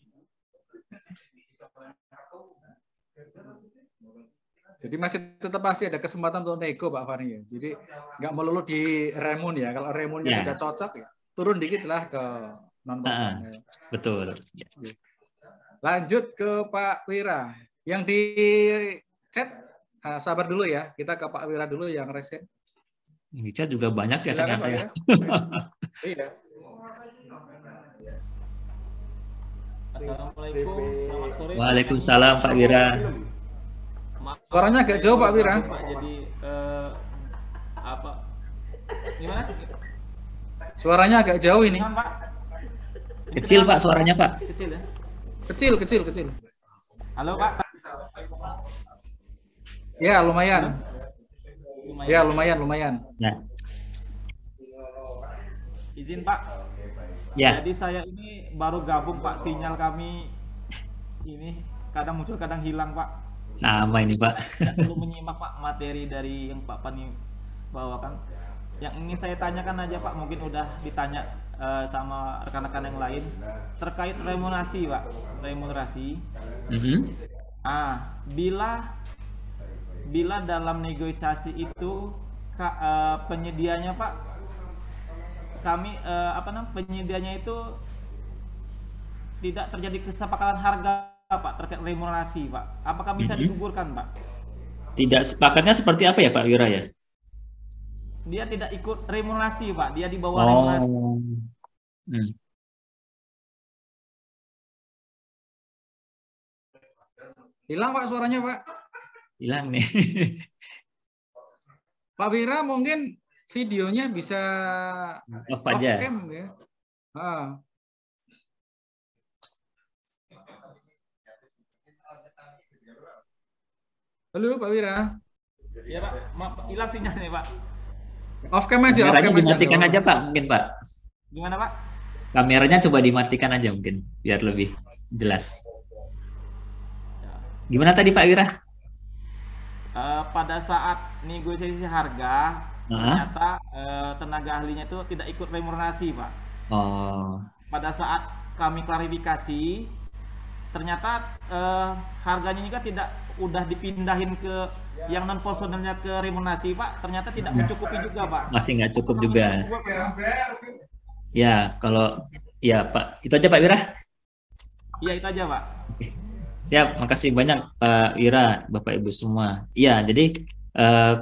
Jadi masih tetap pasti ada kesempatan untuk nego Pak Fani ya. Jadi nggak melulu di remun ya. Kalau remunnya sudah cocok ya, turun dikit lah ke non personel. Betul. Lanjut ke Pak Wira. Yang di chat sabar dulu ya. Kita ke Pak Wira dulu yang resen. Di chat juga banyak ya ternyata ya. Iya. Assalamualaikum, selamat sore. Waalaikumsalam Pak Wira. Suaranya agak jauh Pak Wira. Jadi apa? Gimana? Suaranya agak jauh ini. Pak? Kecil Pak suaranya Pak. Kecil ya? Kecil. Halo Pak. Ya lumayan. Ya lumayan. Nah. Izin Pak. Ya. Jadi saya ini baru gabung Pak, sinyal kami ini kadang muncul kadang hilang Pak. Sama ini Pak. Belum menyimak Pak materi dari yang Pak Fani bawakan. Yang ingin saya tanyakan aja Pak, mungkin udah ditanya sama rekan-rekan yang lain terkait remunerasi Pak. Remunerasi. Bila dalam negosiasi itu penyedianya Pak, kami penyedianya itu tidak terjadi kesepakatan harga Pak terkait remunerasi Pak, apakah bisa digugurkan Pak? Tidak sepakatnya seperti apa ya Pak Wira ya? Dia tidak ikut remunerasi Pak, dia di bawah remunerasi. Hilang Pak suaranya Pak. Hilang nih. Pak Wira mungkin videonya bisa off aja. Cam ya. Halo Pak Wira. Ya Pak, hilang sinyalnya Pak. Off cam aja. Kameranya dimatikan aja Pak, mungkin Pak. Gimana Pak? Kameranya coba dimatikan aja mungkin, biar lebih jelas. Gimana tadi Pak Wira? Pada saat negosiasi harga, ternyata tenaga ahlinya itu tidak ikut remunerasi Pak. Pada saat kami klarifikasi, ternyata harganya juga tidak udah dipindahin ke yang non personelnya ke remunerasi Pak, ternyata tidak mencukupi juga Pak. Masih nggak cukup juga. Ya kalau ya Pak, itu aja Pak Wira. Iya itu aja Pak. Siap, makasih banyak Pak Wira, Bapak Ibu semua. Iya, jadi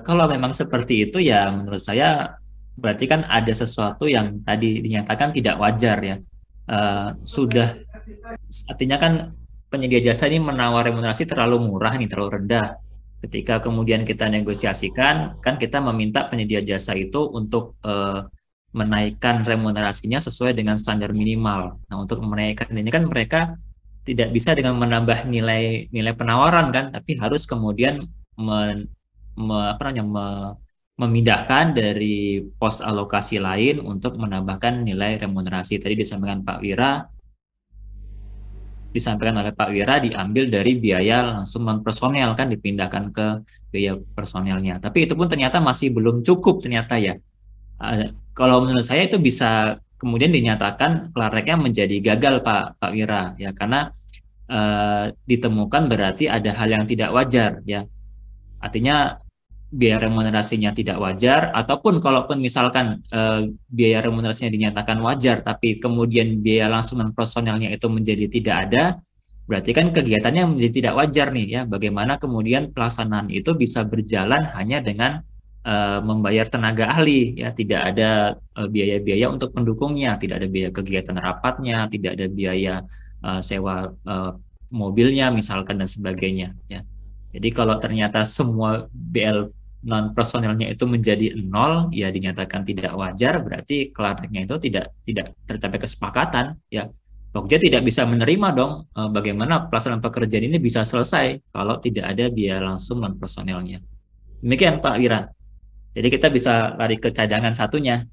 kalau memang seperti itu ya menurut saya berarti kan ada sesuatu yang tadi dinyatakan tidak wajar ya. Sudah artinya kan penyedia jasa ini menawar remunerasi terlalu murah nih, terlalu rendah. Ketika kemudian kita negosiasikan, kan kita meminta penyedia jasa itu untuk menaikkan remunerasinya sesuai dengan standar minimal. Nah, untuk menaikkan ini kan mereka tidak bisa dengan menambah nilai penawaran kan, tapi harus kemudian memindahkan dari pos alokasi lain untuk menambahkan nilai remunerasi. Tadi disampaikan oleh Pak Wira diambil dari biaya langsung non personel kan, dipindahkan ke biaya personelnya. Tapi itu pun ternyata masih belum cukup ternyata ya. Kalau menurut saya itu bisa kemudian dinyatakan Klarneknya menjadi gagal Pak Wira ya, karena ditemukan berarti ada hal yang tidak wajar ya. Artinya biaya remunerasinya tidak wajar, ataupun kalaupun misalkan biaya remunerasinya dinyatakan wajar tapi kemudian biaya langsung non personelnya itu menjadi tidak ada, berarti kan kegiatannya menjadi tidak wajar nih ya. Bagaimana kemudian pelaksanaan itu bisa berjalan hanya dengan membayar tenaga ahli ya, tidak ada biaya-biaya untuk pendukungnya, tidak ada biaya kegiatan rapatnya, tidak ada biaya sewa mobilnya misalkan dan sebagainya ya. Jadi kalau ternyata semua BL non personelnya itu menjadi nol, ya dinyatakan tidak wajar, berarti Klarneknya itu tidak tercapai kesepakatan ya. Pokja tidak bisa menerima dong bagaimana pelaksanaan pekerjaan ini bisa selesai kalau tidak ada biaya langsung non personelnya. Demikian Pak Wira. Jadi kita bisa lari ke cadangan satunya.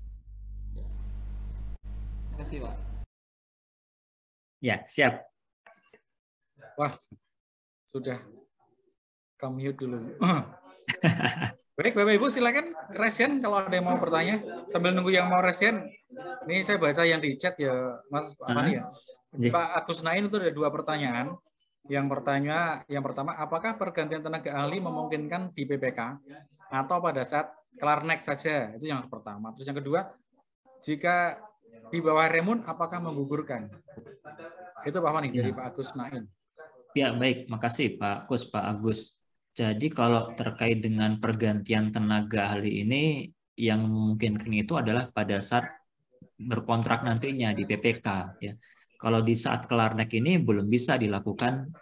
Terima kasih Pak. Ya, siap. Wah, sudah mute dulu. Baik, Bapak Ibu silakan resen kalau ada yang mau bertanya. Sambil nunggu yang mau resen, ini saya baca yang di chat ya, Mas Fani ya. Pak Agus Nain itu ada 2 pertanyaan. Yang pertama, apakah pergantian tenaga ahli memungkinkan di PPK atau pada saat Klarnek saja? Itu yang pertama. Terus yang kedua, jika di bawah remun, apakah menggugurkan? Itu Pak Fani dari Pak Agus Nain. Ya, baik. Makasih Pak Agus. Jadi kalau terkait dengan pergantian tenaga ahli ini, yang memungkinkan itu adalah pada saat berkontrak nantinya di PPK. Ya. Kalau di saat Klarnek ini belum bisa dilakukan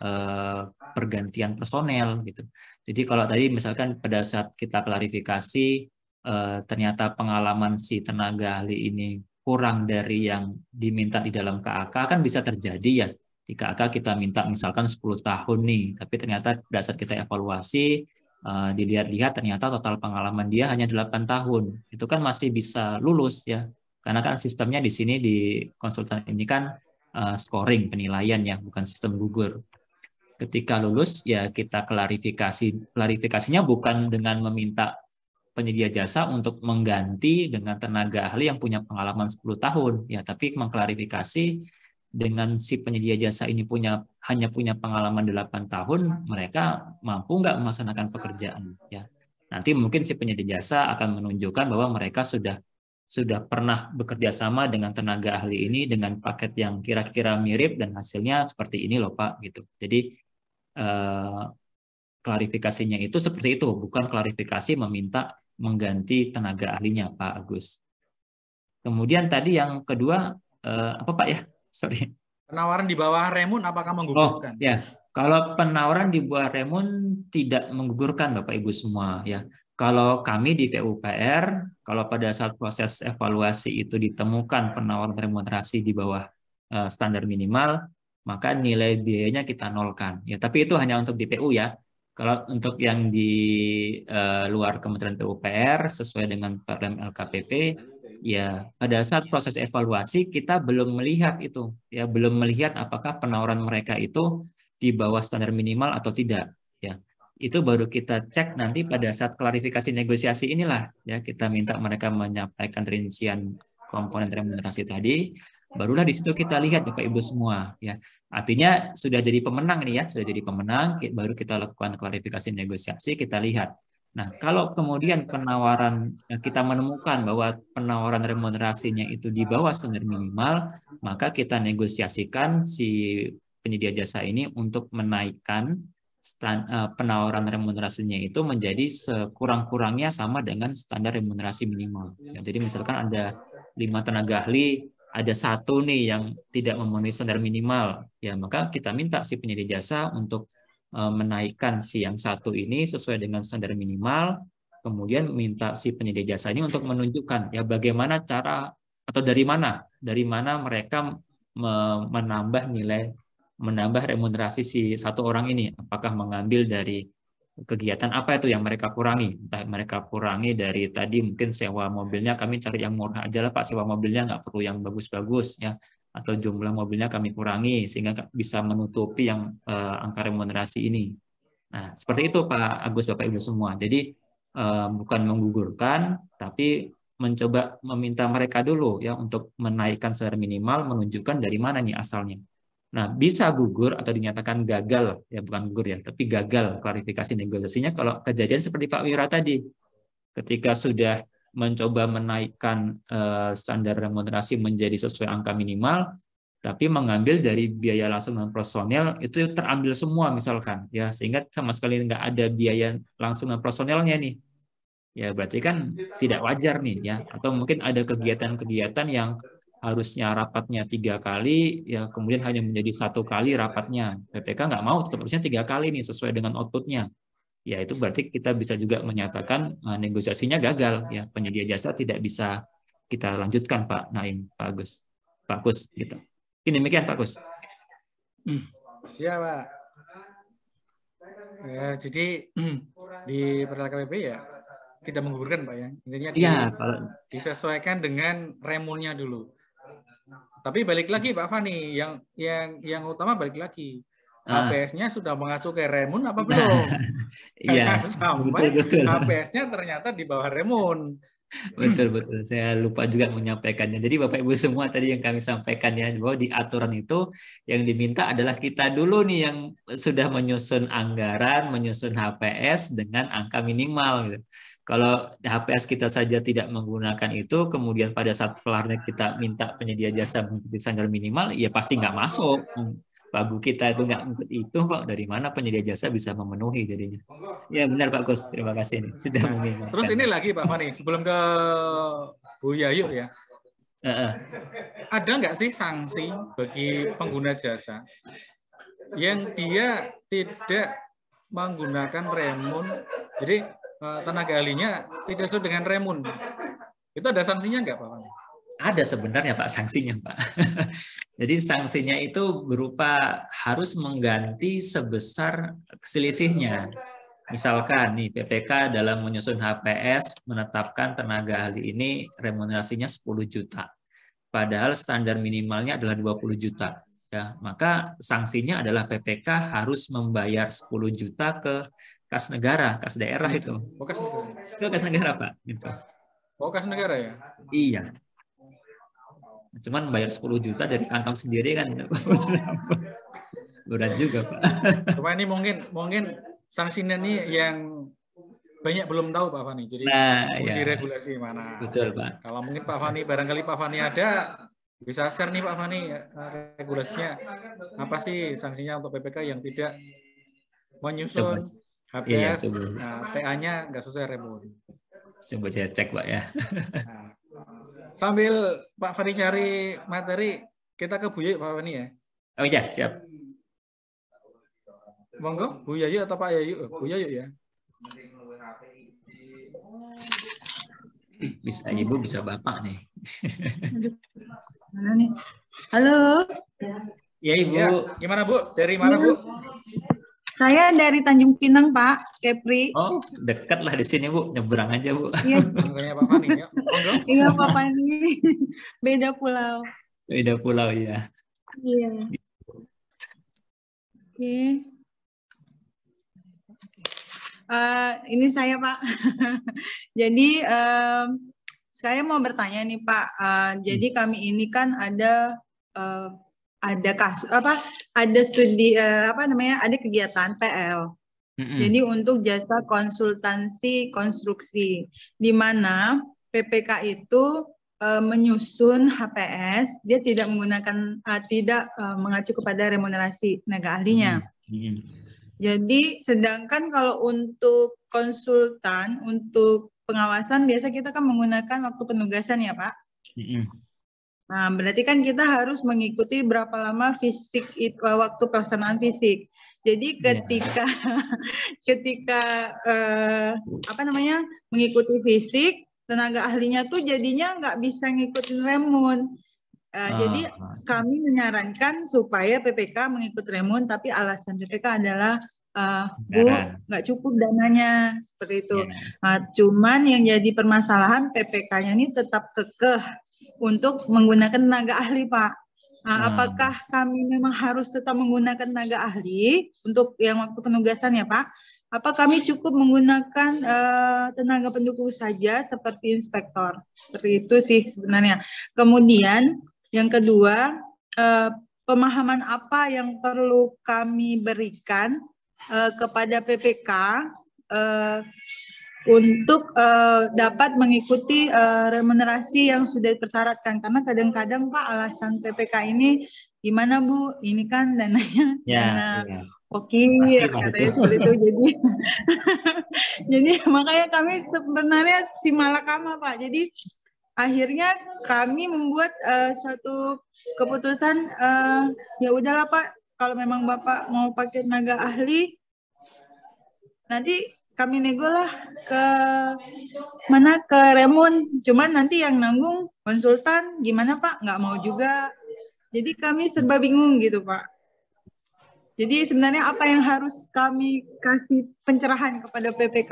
pergantian personel gitu. Jadi kalau tadi misalkan pada saat kita klarifikasi ternyata pengalaman si tenaga ahli ini kurang dari yang diminta di dalam KAK, kan bisa terjadi ya. Di KAK kita minta misalkan 10 tahun nih, tapi ternyata pada saat kita evaluasi, dilihat-lihat ternyata total pengalaman dia hanya 8 tahun. Itu kan masih bisa lulus ya. Karena kan sistemnya di sini di konsultan ini kan scoring, penilaian ya, bukan sistem gugur. Ketika lulus ya kita klarifikasi. Klarifikasinya bukan dengan meminta penyedia jasa untuk mengganti dengan tenaga ahli yang punya pengalaman 10 tahun ya, tapi mengklarifikasi dengan si penyedia jasa ini hanya punya pengalaman 8 tahun, mereka mampu nggak melaksanakan pekerjaan ya. Nanti mungkin si penyedia jasa akan menunjukkan bahwa mereka sudah pernah bekerja sama dengan tenaga ahli ini dengan paket yang kira-kira mirip dan hasilnya seperti ini loh Pak gitu. Jadi klarifikasinya itu seperti itu, bukan klarifikasi meminta mengganti tenaga ahlinya Pak Agus. Kemudian tadi yang kedua apa Pak ya? Sorry. Penawaran di bawah remun apakah menggugurkan? Oh ya, kalau penawaran di bawah remun tidak menggugurkan Bapak Ibu semua ya. Kalau kami di PUPR, kalau pada saat proses evaluasi itu ditemukan penawaran remunerasi di bawah standar minimal, maka nilai biayanya kita nolkan. Ya, tapi itu hanya untuk di PU ya. Kalau untuk yang di luar Kementerian PUPR sesuai dengan Perlem LKPP, ya pada saat proses evaluasi kita belum melihat itu, ya belum melihat apakah penawaran mereka itu di bawah standar minimal atau tidak. Ya, itu baru kita cek nanti pada saat klarifikasi negosiasi inilah, ya kita minta mereka menyampaikan rincian komponen remunerasi tadi, barulah di situ kita lihat Bapak Ibu semua, ya. Artinya sudah jadi pemenang nih ya, sudah jadi pemenang, baru kita lakukan klarifikasi negosiasi, kita lihat. Nah, kalau kemudian penawaran kita menemukan bahwa penawaran remunerasinya itu di bawah standar minimal, maka kita negosiasikan si penyedia jasa ini untuk menaikkan penawaran remunerasinya itu menjadi sekurang-kurangnya sama dengan standar remunerasi minimal. Ya, jadi misalkan ada 5 tenaga ahli, ada 1 nih yang tidak memenuhi standar minimal, ya maka kita minta si penyedia jasa untuk menaikkan si yang 1 ini sesuai dengan standar minimal, kemudian minta si penyedia jasa ini untuk menunjukkan ya bagaimana cara atau dari mana mereka menambah remunerasi si 1 orang ini, apakah mengambil dari kegiatan apa itu yang mereka kurangi, entah mereka kurangi dari tadi mungkin sewa mobilnya, kami cari yang murah aja lah Pak, sewa mobilnya nggak perlu yang bagus-bagus ya, atau jumlah mobilnya kami kurangi sehingga bisa menutupi yang angka remunerasi ini. Nah seperti itu Pak Agus, Bapak Ibu semua. Jadi bukan menggugurkan, tapi mencoba meminta mereka dulu ya untuk menaikkan standar minimal, menunjukkan dari mana nih asalnya. Nah, bisa gugur atau dinyatakan gagal, ya bukan gugur ya, tapi gagal klarifikasi negosiasinya kalau kejadian seperti Pak Wira tadi. Ketika sudah mencoba menaikkan standar remunerasi menjadi sesuai angka minimal, tapi mengambil dari biaya langsung dan personel itu terambil semua misalkan, ya sehingga sama sekali nggak ada biaya langsung dan personelnya nih. Ya berarti kan tidak wajar nih ya, atau mungkin ada kegiatan-kegiatan yang harusnya rapatnya 3 kali, ya kemudian hanya menjadi 1 kali rapatnya. PPK nggak mau, tetap harusnya 3 kali nih sesuai dengan outputnya. Ya itu berarti kita bisa juga menyatakan negosiasinya gagal. Ya penyedia jasa tidak bisa kita lanjutkan Pak Naim, Pak Agus, gitu. Ini demikian Pak Agus. Siap Pak. Ya, jadi di perda KPP ya tidak menggugurkan Pak ya. Intinya disesuaikan dengan remunnya dulu. Tapi balik lagi Pak Fani, yang utama balik lagi. HPS-nya sudah mengacu ke remun apa belum? Iya. Sampai HPS-nya ternyata di bawah remun. Betul. Saya lupa juga menyampaikannya. Jadi Bapak Ibu semua tadi yang kami sampaikan ya, bahwa di aturan itu yang diminta adalah kita dulu nih yang sudah menyusun anggaran, menyusun HPS dengan angka minimal gitu. Kalau HPS kita saja tidak menggunakan itu, kemudian pada saat kelarnya kita minta penyedia jasa mengikuti standar minimal, ya pasti nggak masuk. Pagu kita itu nggak ikut itu kok, dari mana penyedia jasa bisa memenuhi jadinya. Ya benar Pak Gus, terima kasih nih sudah mengingatkan. Terus ini lagi Pak Fani, sebelum ke Bu Yayu ya, ada nggak sih sanksi bagi pengguna jasa yang dia tidak menggunakan remun, jadi tenaga ahlinya tidak sesuai dengan remun? Itu ada sanksinya nggak Pak Fani? Ada sebenarnya Pak sanksinya Pak. Jadi sanksinya itu berupa harus mengganti sebesar selisihnya. Misalkan nih PPK dalam menyusun HPS menetapkan tenaga ahli ini remunerasinya 10 juta. Padahal standar minimalnya adalah 20 juta. Ya, maka sanksinya adalah PPK harus membayar 10 juta ke kas negara, kas daerah itu. Oh, kas negara. Itu kas negara Pak. Gitu. Oh, kas negara ya? Iya. Cuman bayar 10 juta dari kantong sendiri kan berat juga Pak. Cuma ini mungkin sanksinya nih yang banyak belum tahu Pak Fani. Jadi ya. Di regulasi mana? Betul Pak. Kalau mungkin Pak Fani, barangkali Pak Fani ada, bisa share nih Pak Fani regulasinya apa sih sanksinya untuk PPK yang tidak menyusun HPS, TA-nya nggak sesuai remun. Coba saya cek Pak ya. Nah, sambil Pak Fani cari materi, kita ke Bu Yayu Pak Fani ya. Oh iya, siap. Monggo, Bu Yayu atau Pak Yayu? Bu Yayu ya. Bisa Ibu, bisa Bapak nih. Mana nih? Halo. Ya Ibu. Ya, gimana Bu? Dari mana Bu? Saya dari Tanjung Pinang Pak, Kepri. Oh, dekat lah di sini Bu, nyebrang aja Bu. Iya. Pak Fani ya. Monggo. Iya Pak Fani. Beda pulau. Beda pulau ya. Iya. Oke. Ini saya Pak. Jadi saya mau bertanya nih Pak. Jadi kami ini kan ada kasus ada studi ada kegiatan PL. Jadi untuk jasa konsultansi konstruksi, di mana PPK itu menyusun HPS, dia tidak menggunakan mengacu kepada remunerasi tenaga ahlinya. Jadi sedangkan kalau untuk konsultan, untuk pengawasan biasa kita kan menggunakan waktu penugasan ya Pak. Nah, berarti kan kita harus mengikuti berapa lama fisik waktu pelaksanaan fisik. Jadi ketika mengikuti fisik, tenaga ahlinya tuh jadinya nggak bisa ngikutin remun. Jadi kami menyarankan supaya PPK mengikut remun, tapi alasan PPK adalah Bu, nggak cukup dananya seperti itu. Nah, cuman yang jadi permasalahan PPK-nya ini tetap kekeh untuk menggunakan tenaga ahli, Pak. Nah, apakah kami memang harus tetap menggunakan tenaga ahli untuk yang waktu penugasan ya, Pak? Apa kami cukup menggunakan tenaga pendukung saja seperti inspektor? Seperti itu sih sebenarnya. Kemudian yang kedua, pemahaman apa yang perlu kami berikan kepada PPK untuk dapat mengikuti remunerasi yang sudah dipersyaratkan. Karena kadang-kadang Pak alasan PPK ini gimana Bu? Ini kan dananya dana katanya seperti itu. Jadi makanya kami sebenarnya si malakama Pak. Jadi akhirnya kami membuat suatu keputusan ya udahlah Pak, kalau memang Bapak mau pakai tenaga ahli, nanti kami nego lah ke remun. Cuman nanti yang nanggung konsultan gimana Pak? Nggak mau juga. Jadi kami serba bingung gitu Pak. Jadi sebenarnya apa yang harus kami kasih pencerahan kepada PPK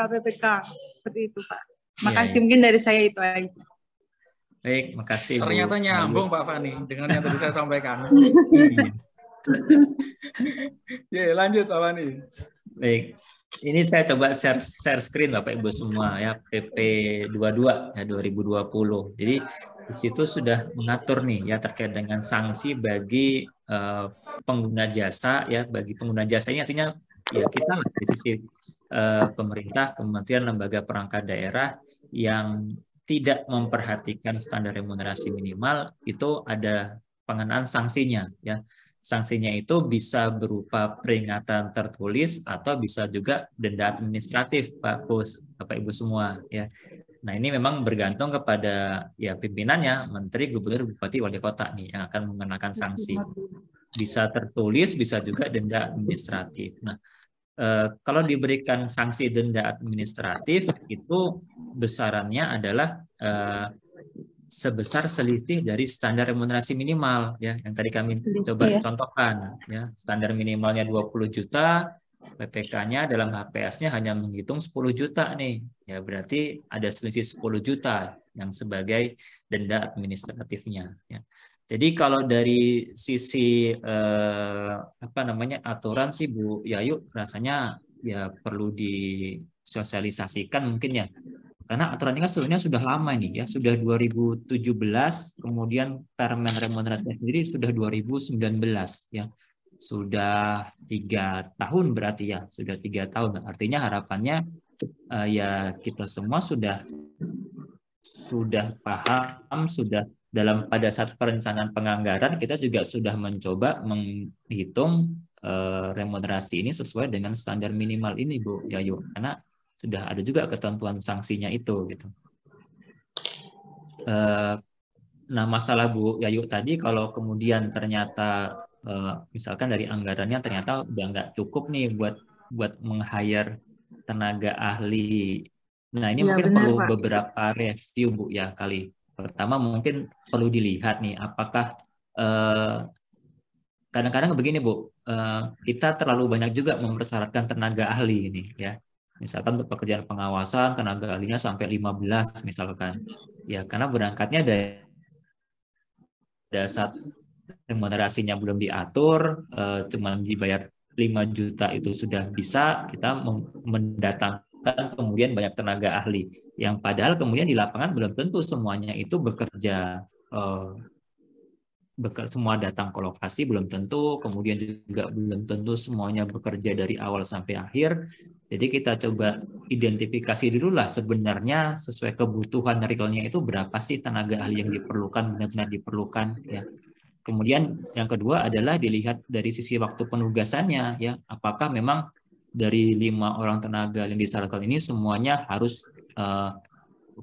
seperti itu Pak. Makasih mungkin dari saya itu aja. Baik, makasih Bu. Ternyata nyambung Pak Fani dengan yang tadi saya sampaikan. Ya, lanjut Pak Fani. Baik. Ini saya coba share screen Bapak Ibu semua ya, PP 22 ya 2020. Jadi di situ sudah mengatur nih ya terkait dengan sanksi bagi pengguna jasa ya, bagi pengguna jasa ini artinya ya kita di sisi pemerintah, kementerian, lembaga perangkat daerah yang tidak memperhatikan standar remunerasi minimal, itu ada pengenaan sanksinya ya. Sanksinya itu bisa berupa peringatan tertulis atau bisa juga denda administratif, Pak Kus, Bapak Ibu semua ya. Nah, ini memang bergantung kepada ya pimpinannya, menteri, gubernur, bupati, wali kota nih yang akan mengenakan sanksi. Bisa tertulis, bisa juga denda administratif. Nah, kalau diberikan sanksi denda administratif itu besarannya adalah sebesar selisih dari standar remunerasi minimal ya yang tadi kami coba contohkan ya. Standar minimalnya 20 juta, PPK-nya dalam HPS-nya hanya menghitung 10 juta nih. Ya berarti ada selisih 10 juta yang sebagai denda administratifnya ya. Jadi kalau dari sisi aturan sih Bu Yayu rasanya ya perlu disosialisasikan mungkin ya. Karena aturan ini kan sebenarnya sudah lama nih ya, sudah 2017, kemudian Permen remunerasi sendiri sudah 2019 ya. Sudah 3 tahun berarti ya, sudah 3 tahun. Artinya harapannya ya kita semua sudah paham, sudah pada saat perencanaan penganggaran kita juga sudah mencoba menghitung remunerasi ini sesuai dengan standar minimal ini Bu Yayu. Karena sudah ada juga ketentuan sanksinya itu gitu. Nah masalah Bu Yayu tadi kalau kemudian ternyata misalkan dari anggarannya ternyata udah nggak cukup nih buat meng-hire tenaga ahli. Nah ini mungkin perlu Pak. Beberapa review Bu ya kali. Pertama mungkin perlu dilihat nih apakah kadang-kadang begini Bu, kita terlalu banyak juga mempersyaratkan tenaga ahli ini ya. Misalkan untuk pekerjaan pengawasan tenaga ahlinya sampai 15 misalkan. Ya karena berangkatnya dari saat remunerasinya belum diatur, cuma dibayar 5 juta itu sudah bisa kita mendatangkan kemudian banyak tenaga ahli. Yang padahal kemudian di lapangan belum tentu semuanya itu bekerja semua datang ke lokasi belum tentu, kemudian juga belum tentu semuanya bekerja dari awal sampai akhir. Jadi kita coba identifikasi dulu lah sebenarnya sesuai kebutuhan realnya itu berapa sih tenaga ahli yang diperlukan, benar-benar diperlukan ya. Kemudian yang kedua adalah dilihat dari sisi waktu penugasannya ya, apakah memang dari 5 orang tenaga yang disyaratkan ini semuanya harus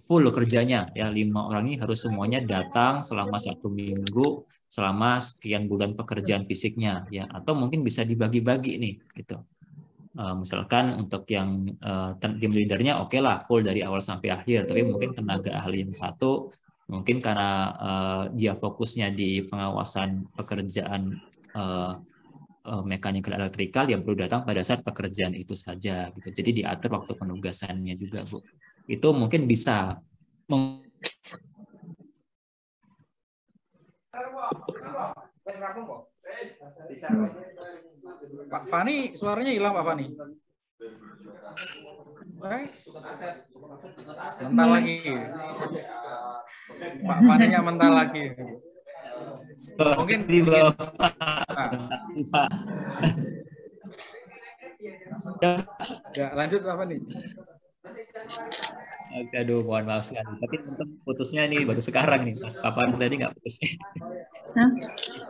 full kerjanya ya, 5 orang ini harus semuanya datang selama 1 minggu selama sekian bulan pekerjaan fisiknya ya, atau mungkin bisa dibagi-bagi nih gitu. Misalkan untuk yang tim leadernya oke lah full dari awal sampai akhir, tapi mungkin tenaga ahli yang satu mungkin karena dia fokusnya di pengawasan pekerjaan mekanikal elektrikal, ya baru datang pada saat pekerjaan itu saja gitu. Jadi diatur waktu penugasannya juga, Bu. Itu mungkin bisa Pak Fani, suaranya hilang Pak Fani. Mental lagi. Pak Fani nya mental lagi. Mungkin di bawah. Ya, lanjut apa nih? Aduh, mohon maaf sekali. Tapi putusnya nih baru sekarang nih, Mas. Paparan tadi nggak putusnya.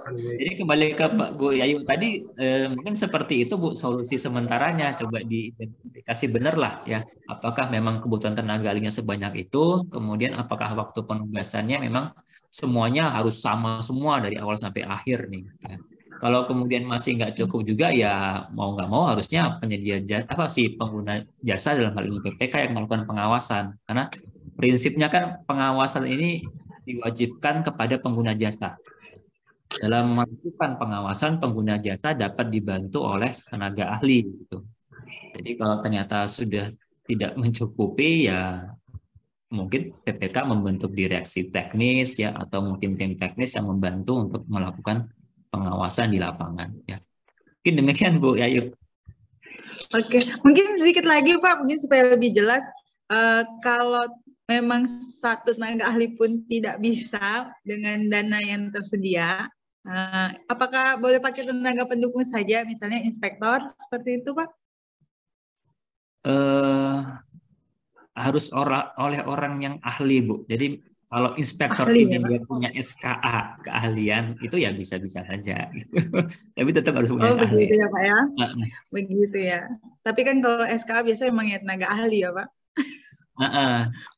Jadi kembali ke Pak Bu Yayu tadi, mungkin seperti itu Bu solusi sementaranya. Coba diidentifikasi benar lah ya. Apakah memang kebutuhan tenaga ahlinya sebanyak itu? Kemudian apakah waktu penugasannya memang semuanya harus sama semua dari awal sampai akhir nih? Ya. Kalau kemudian masih nggak cukup juga ya mau nggak mau harusnya penyedia jasa, si pengguna jasa dalam hal ini PPK yang melakukan pengawasan, karena prinsipnya kan pengawasan ini diwajibkan kepada pengguna jasa. Dalam melakukan pengawasan, pengguna jasa dapat dibantu oleh tenaga ahli gitu. Jadi kalau ternyata sudah tidak mencukupi ya mungkin PPK membentuk direksi teknis ya, atau mungkin tim teknis yang membantu untuk melakukan pengawasan di lapangan ya. Mungkin demikian Bu Yayu. Oke, mungkin sedikit lagi Pak, mungkin supaya lebih jelas. Kalau memang satu tenaga ahli pun tidak bisa dengan dana yang tersedia, apakah boleh pakai tenaga pendukung saja, misalnya inspektor seperti itu Pak? Harus oleh orang yang ahli Bu. Jadi kalau inspektor ahli, ini ya, dia punya SKA keahlian itu ya bisa-bisa saja gitu. Tapi tetap harus punya ahli. Begitu ya Pak ya. Begitu ya. Tapi kan kalau SKA biasanya memang ya tenaga ahli ya Pak.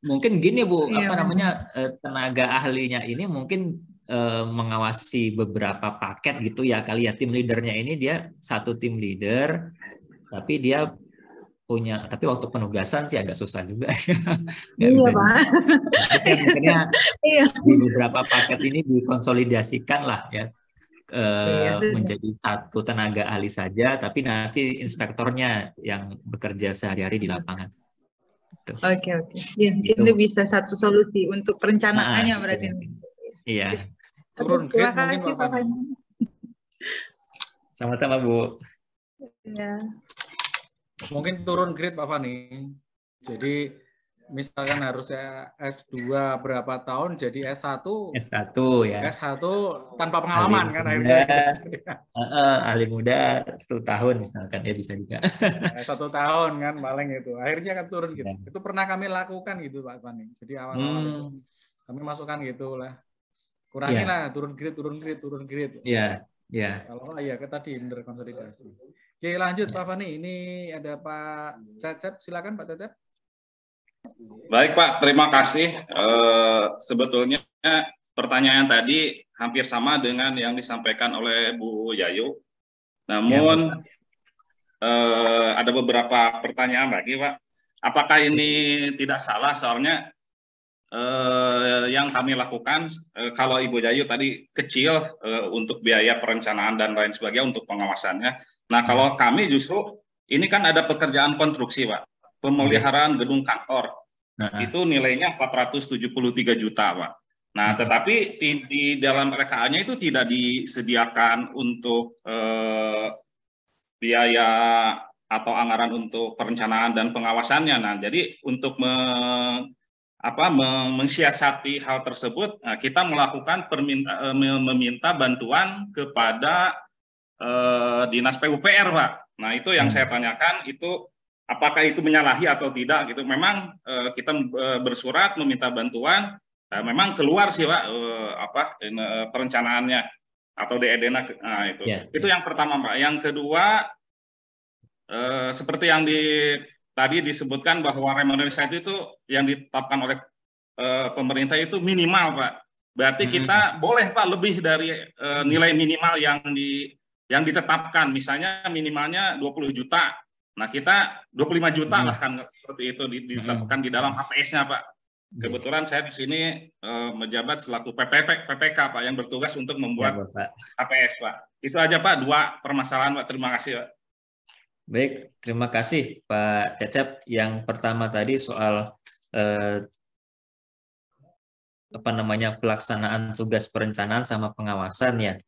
Mungkin gini Bu, apa namanya, tenaga ahlinya ini mungkin mengawasi beberapa paket gitu ya kali ya. Tim leadernya ini dia satu tim leader, tapi dia punya, tapi waktu penugasan sih agak susah juga. Nggak bisa Pak. Makanya di beberapa paket ini dikonsolidasikan lah ya, menjadi satu tenaga ahli saja, tapi nanti inspektornya yang bekerja sehari-hari di lapangan. Oke. Ya, gitu. Itu bisa satu solusi untuk perencanaannya berarti. Iya. Turun grade mungkin Pak Fani. Sama-sama Bu. Ya. Mungkin turun grade Pak Fani. Jadi misalkan harusnya S2 berapa tahun jadi S1 ya. S1 tanpa pengalaman ahli kan muda, akhirnya. Ahli muda 1 tahun misalkan ya bisa juga. 1 tahun kan paling itu. Akhirnya kan turun gitu. Itu pernah kami lakukan gitu Pak Fani. Jadi awal-awal itu kami masukkan gitu lah. Kurangi lah turun grade. Iya. Kalau ya tadi bener konsolidasi. Oke, lanjut Pak Fani. Ini ada Pak Cecep, silakan Pak Cecep. Baik Pak, terima kasih. Sebetulnya pertanyaan tadi hampir sama dengan yang disampaikan oleh Bu Yayu. Namun ada beberapa pertanyaan lagi Pak. Apakah ini tidak salah? Soalnya yang kami lakukan, kalau Ibu Yayu tadi kecil untuk biaya perencanaan dan lain sebagainya untuk pengawasannya. Nah, kalau kami justru ini kan ada pekerjaan konstruksi, Pak. Pemeliharaan gedung kantor. Itu nilainya 473 juta, Pak. Nah, tetapi di dalam RKA-nya itu tidak disediakan untuk biaya atau anggaran untuk perencanaan dan pengawasannya. Nah, jadi untuk mensiasati hal tersebut, kita melakukan meminta bantuan kepada Dinas PUPR, Pak. Nah, itu yang saya tanyakan, itu apakah itu menyalahi atau tidak gitu. Memang kita bersurat meminta bantuan, memang keluar sih, Pak, perencanaannya atau DED-nya. Nah, itu. Itu yang pertama, Pak. Yang kedua, seperti yang tadi disebutkan bahwa remunerasi itu yang ditetapkan oleh pemerintah itu minimal, Pak. Berarti kita boleh, Pak, lebih dari nilai minimal yang ditetapkan. Misalnya minimalnya 20 juta. Nah, kita 25 juta lah kan, seperti itu ditetapkan di dalam HPS-nya, Pak. Kebetulan saya di sini menjabat selaku PPK, Pak, yang bertugas untuk membuat HPS, Pak. Itu aja, Pak, 2 permasalahan, Pak. Terima kasih, Pak. Baik, terima kasih Pak Cecep. Yang pertama tadi soal pelaksanaan tugas perencanaan sama pengawasan, ya,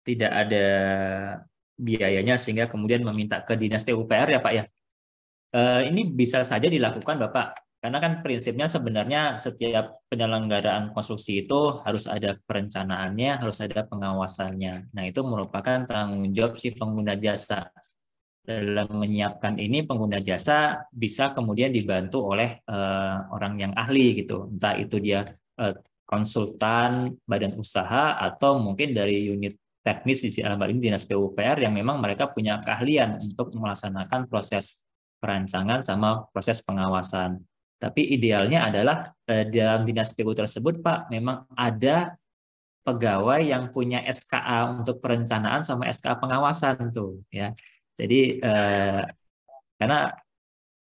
tidak ada biayanya sehingga kemudian meminta ke Dinas PUPR, ya Pak, ya. Ini bisa saja dilakukan, Bapak, karena kan prinsipnya sebenarnya setiap penyelenggaraan konstruksi itu harus ada perencanaannya, harus ada pengawasannya. Nah, itu merupakan tanggung jawab si pengguna jasa. Dalam menyiapkan ini, pengguna jasa bisa kemudian dibantu oleh orang yang ahli gitu, entah itu dia konsultan badan usaha atau mungkin dari unit teknis di dalam hal ini Dinas PUPR yang memang mereka punya keahlian untuk melaksanakan proses perancangan sama proses pengawasan. Tapi idealnya adalah dalam Dinas PU tersebut, Pak, memang ada pegawai yang punya SKA untuk perencanaan sama SKA pengawasan tuh, ya. Jadi karena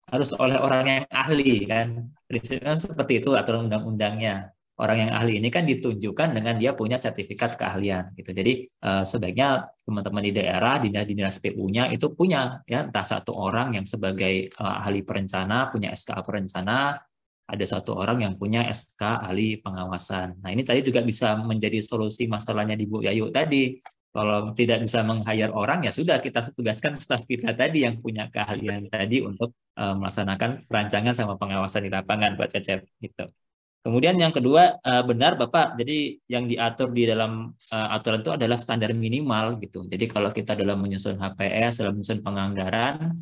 harus oleh orang yang ahli kan, prinsipnya seperti itu aturan undang-undangnya. Orang yang ahli ini kan ditunjukkan dengan dia punya sertifikat keahlian gitu. Jadi sebaiknya teman-teman di daerah di dinas PU-nya itu punya, ya, entah satu orang yang sebagai ahli perencana punya SKA perencana, ada satu orang yang punya SK ahli pengawasan. Nah, ini tadi juga bisa menjadi solusi masalahnya di Bu Yayu tadi. Kalau tidak bisa meng-hire orang, ya sudah, kita tugaskan staf kita tadi yang punya keahlian tadi untuk melaksanakan perancangan sama pengawasan di lapangan, Pak Cecep. Gitu. Kemudian yang kedua, benar Bapak, jadi yang diatur di dalam aturan itu adalah standar minimal gitu. Jadi kalau kita dalam menyusun HPS, dalam menyusun penganggaran,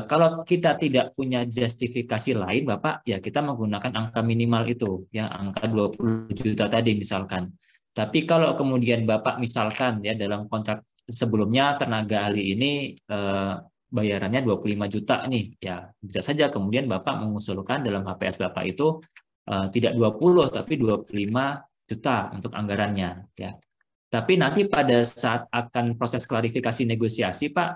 kalau kita tidak punya justifikasi lain, Bapak, ya kita menggunakan angka minimal itu, ya, angka 20 juta tadi misalkan. Tapi kalau kemudian Bapak misalkan ya dalam kontrak sebelumnya tenaga ahli ini bayarannya 25 juta nih, ya bisa saja kemudian Bapak mengusulkan dalam HPS Bapak itu tidak 20 tapi 25 juta untuk anggarannya, ya. Tapi nanti pada saat akan proses klarifikasi negosiasi, Pak,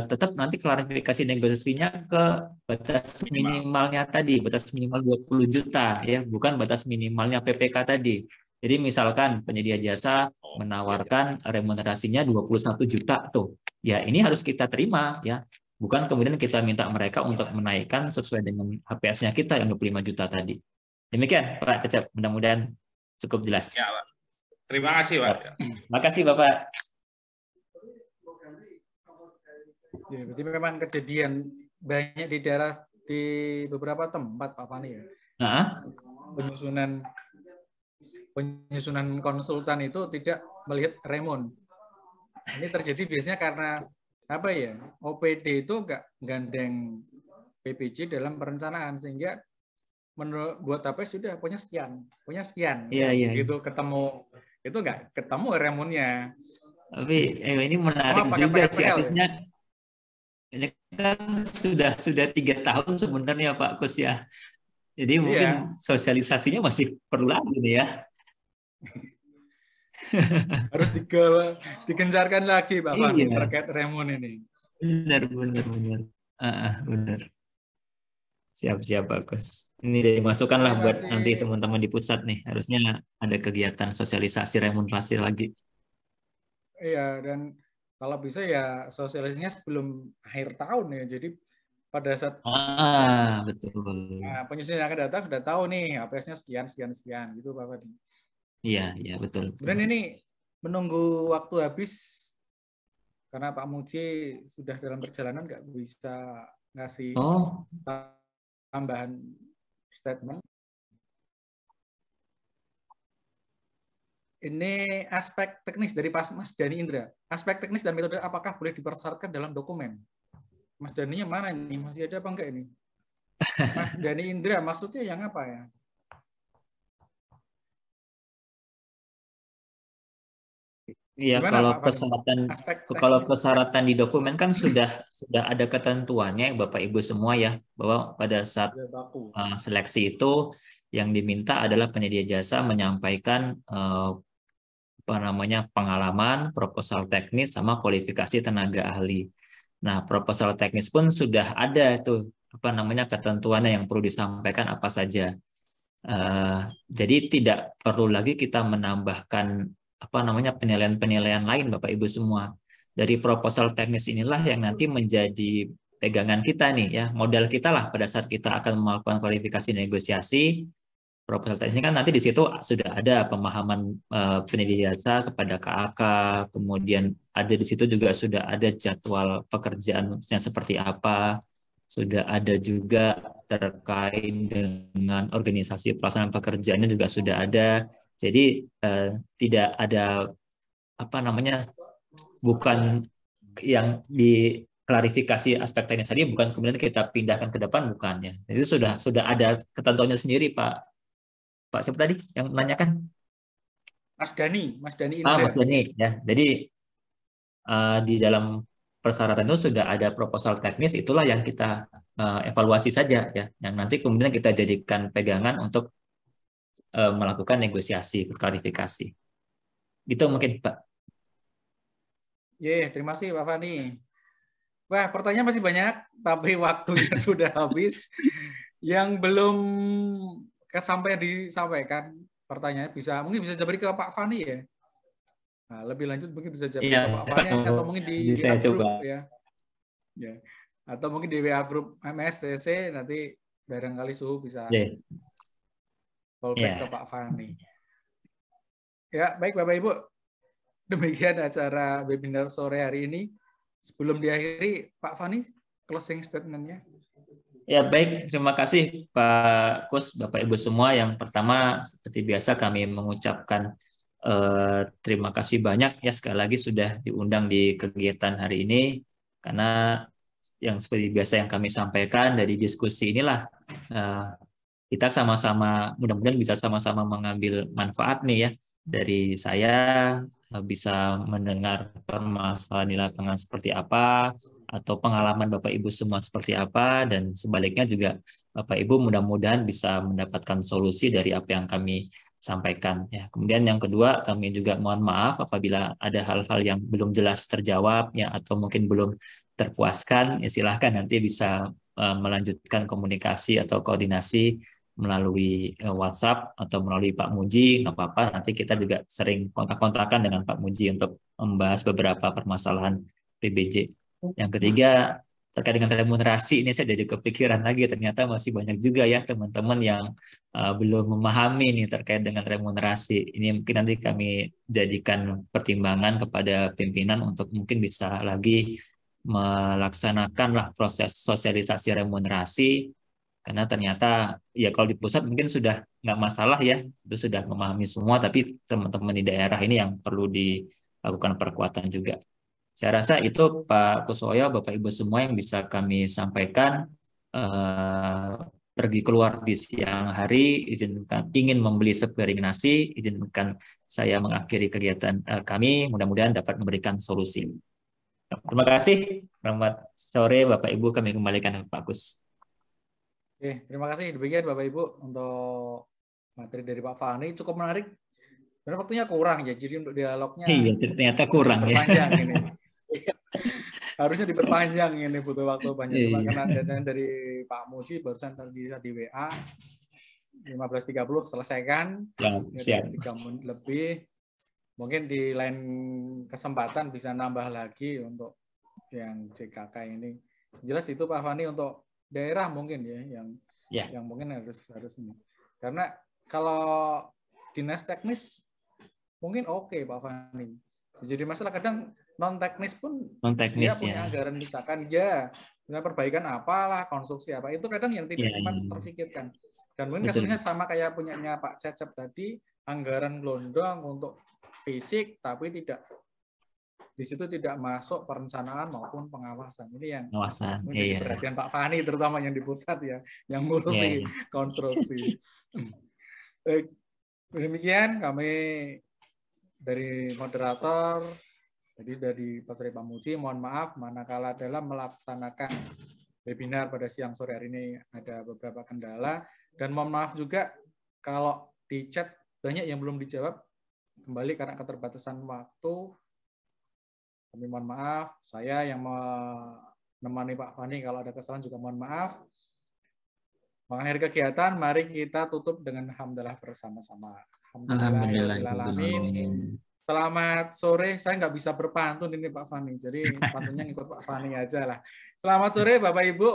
tetap nanti klarifikasi negosiasinya ke batas minimalnya tadi, batas minimal 20 juta ya, bukan batas minimalnya PPK tadi. Jadi misalkan penyedia jasa menawarkan remunerasinya 21 juta tuh. Ya, ini harus kita terima ya. Bukan kemudian kita minta mereka untuk menaikkan sesuai dengan HPS-nya kita yang 25 juta tadi. Demikian Pak Cecep, mudah-mudahan cukup jelas. Ya, Pak. Terima kasih, Pak. Terima kasih Bapak. Ya, berarti memang kejadian banyak di daerah di beberapa tempat, Pak Fani, ya. Penyusunan konsultan itu tidak melihat remon. Ini terjadi biasanya karena apa ya? OPD itu nggak gandeng PPJ dalam perencanaan, sehingga menurut buat apa sudah punya sekian, gitu ketemu itu nggak ketemu remonnya. Tapi ini menarik juga sih, artinya ini kan sudah 3 tahun sebenarnya Pak Kus ya. Jadi mungkin sosialisasinya masih perlu lagi nih ya. Harus digencarkan lagi Pak Fahmi terkait remon ini. Benar. Siap bagus. Ini dimasukkanlah buat nanti teman-teman di pusat nih. Harusnya ada kegiatan sosialisasi remunerasi lagi. Iya, dan kalau bisa ya sosialisasinya sebelum akhir tahun ya. Jadi pada saat betul. Nah, penyusun yang akan datang sudah tahu nih HPS-nya sekian gitu Pak Fadi. Iya, betul. Dan ini menunggu waktu habis karena Pak Muji sudah dalam perjalanan nggak bisa ngasih tambahan statement. ini aspek teknis dari Mas Dani Indra. Aspek teknis dan metode apakah boleh dipersyaratkan dalam dokumen? Mas Daninya mana ini? Masih ada apa enggak ini? Mas Dani Indra, maksudnya yang apa ya? Iya, kalau persyaratan di dokumen kan sudah ada ketentuannya Bapak Ibu semua ya, bahwa pada saat seleksi itu yang diminta adalah penyedia jasa menyampaikan pengalaman, proposal teknis sama kualifikasi tenaga ahli. Nah, proposal teknis pun sudah ada tuh ketentuannya yang perlu disampaikan apa saja. Jadi tidak perlu lagi kita menambahkan penilaian-penilaian lain Bapak Ibu semua. Dari proposal teknis inilah yang nanti menjadi pegangan kita nih ya, modal kita lah pada saat kita akan melakukan kualifikasi negosiasi. Proposal teknis ini kan nanti di situ sudah ada pemahaman penyedia jasa kepada KAK, kemudian ada di situ juga sudah ada jadwal pekerjaannya seperti apa, sudah ada juga terkait dengan organisasi pelaksanaan pekerjaannya juga sudah ada. Jadi tidak ada bukan yang diklarifikasi aspek teknis tadi bukan kemudian kita pindahkan ke depan, bukannya. Itu sudah ada ketentuannya sendiri Pak siapa tadi yang menanyakan? Mas Dani Indra. Mas Dani ya. Jadi di dalam persyaratan itu sudah ada proposal teknis, itulah yang kita evaluasi saja ya, yang nanti kemudian kita jadikan pegangan untuk melakukan negosiasi klarifikasi. Itu mungkin Pak. Terima kasih Pak Fani. Wah, pertanyaan masih banyak, tapi waktunya sudah habis. Yang belum disampaikan pertanyaannya mungkin bisa jawab ke Pak Fani ya. Nah, lebih lanjut mungkin bisa jawab ke Pak Fani atau mungkin di WA Group ya. Atau mungkin di WA Group MSTC nanti barangkali Suhu bisa callback ke Pak Fani. Ya, baik Bapak Ibu. Demikian acara webinar sore hari ini. Sebelum diakhiri, Pak Fani, closing statement-nya. Ya, baik. Terima kasih Pak Kus, Bapak Ibu semua. Yang pertama, seperti biasa kami mengucapkan terima kasih banyak ya sekali lagi sudah diundang di kegiatan hari ini. Karena yang seperti biasa yang kami sampaikan dari diskusi inilah kita sama-sama mudah-mudahan bisa sama-sama mengambil manfaat nih ya. Dari saya bisa mendengar permasalahan di lapangan seperti apa, atau pengalaman Bapak Ibu semua seperti apa, dan sebaliknya juga Bapak Ibu mudah-mudahan bisa mendapatkan solusi dari apa yang kami sampaikan. Ya, kemudian yang kedua, kami juga mohon maaf apabila ada hal-hal yang belum jelas terjawab ya, atau mungkin belum terpuaskan, ya silahkan nanti bisa melanjutkan komunikasi atau koordinasi melalui WhatsApp atau melalui Pak Muji, nggak apa-apa. Nanti kita juga sering kontak-kontakan dengan Pak Muji untuk membahas beberapa permasalahan PBJ. Yang ketiga, terkait dengan remunerasi, ini saya jadi kepikiran lagi, ternyata masih banyak juga ya teman-teman yang belum memahami nih terkait dengan remunerasi. Ini mungkin nanti kami jadikan pertimbangan kepada pimpinan untuk mungkin bisa lagi melaksanakanlah proses sosialisasi remunerasi, karena ternyata ya kalau di pusat mungkin sudah nggak masalah ya, itu sudah memahami semua, tapi teman-teman di daerah ini yang perlu dilakukan perkuatan juga. Saya rasa itu Pak Kuswoyo, Bapak Ibu semua yang bisa kami sampaikan. Pergi keluar di siang hari, ingin membeli sepiring nasi, izinkan saya mengakhiri kegiatan kami, mudah-mudahan dapat memberikan solusi. Terima kasih. Selamat sore Bapak Ibu, kami kembalikan ke Pak Kus. Terima kasih demikian Bapak Ibu untuk materi dari Pak Fani, cukup menarik. Dan waktunya kurang ya, jadi untuk dialognya ternyata kurang ya. Ini. Harusnya diperpanjang ini, butuh waktu banyak. Karena dari Pak Muji barusan tadi di WA 15.30 selesaikan. Siap. 3 menit lebih. Mungkin di lain kesempatan bisa nambah lagi untuk yang CKK ini. Jelas itu Pak Fani untuk daerah mungkin ya yang mungkin harus ini. Karena kalau dinas teknis mungkin oke Pak Fani. Jadi masalah kadang non teknis pun dia punya anggaran, misalkan punya perbaikan apalah, konstruksi apa, itu kadang yang tidak sempat terfikirkan. Dan mungkin kasusnya sama kayak punyanya Pak Cecep tadi, anggaran gelondong untuk fisik, tapi di situ tidak masuk perencanaan maupun pengawasan. Ini yang menjadi perhatian Pak Fani, terutama yang di pusat ya, yang ngurusi konstruksi. Demikian kami dari moderator, jadi dari Pak Sri Pamuji, mohon maaf manakala dalam melaksanakan webinar pada siang sore hari ini ada beberapa kendala, dan mohon maaf juga kalau di chat banyak yang belum dijawab kembali karena keterbatasan waktu. Kami mohon maaf, saya yang menemani Pak Fani kalau ada kesalahan juga mohon maaf. Mengakhiri kegiatan, mari kita tutup dengan hamdalah bersama-sama. Alhamdulillah. Selamat sore, saya nggak bisa berpantun ini Pak Fani, jadi pantunnya ngikut Pak Fani aja lah. Selamat sore Bapak Ibu,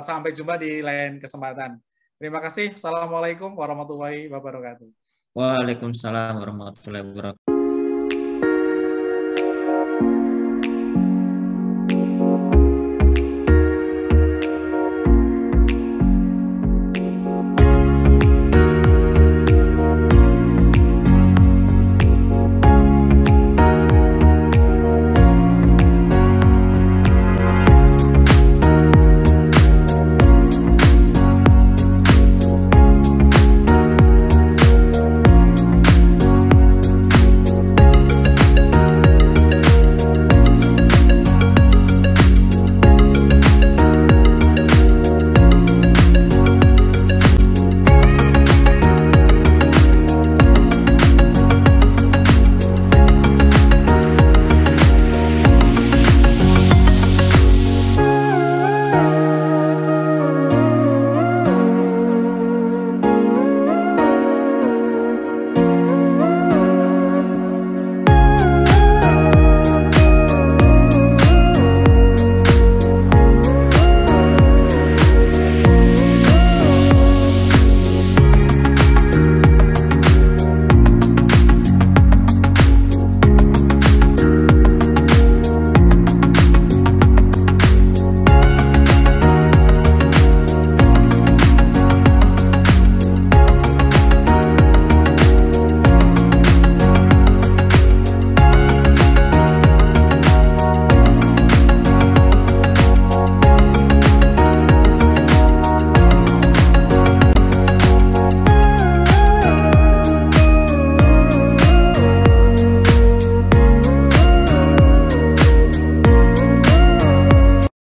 sampai jumpa di lain kesempatan. Terima kasih. Assalamualaikum warahmatullahi wabarakatuh. Waalaikumsalam warahmatullahi wabarakatuh.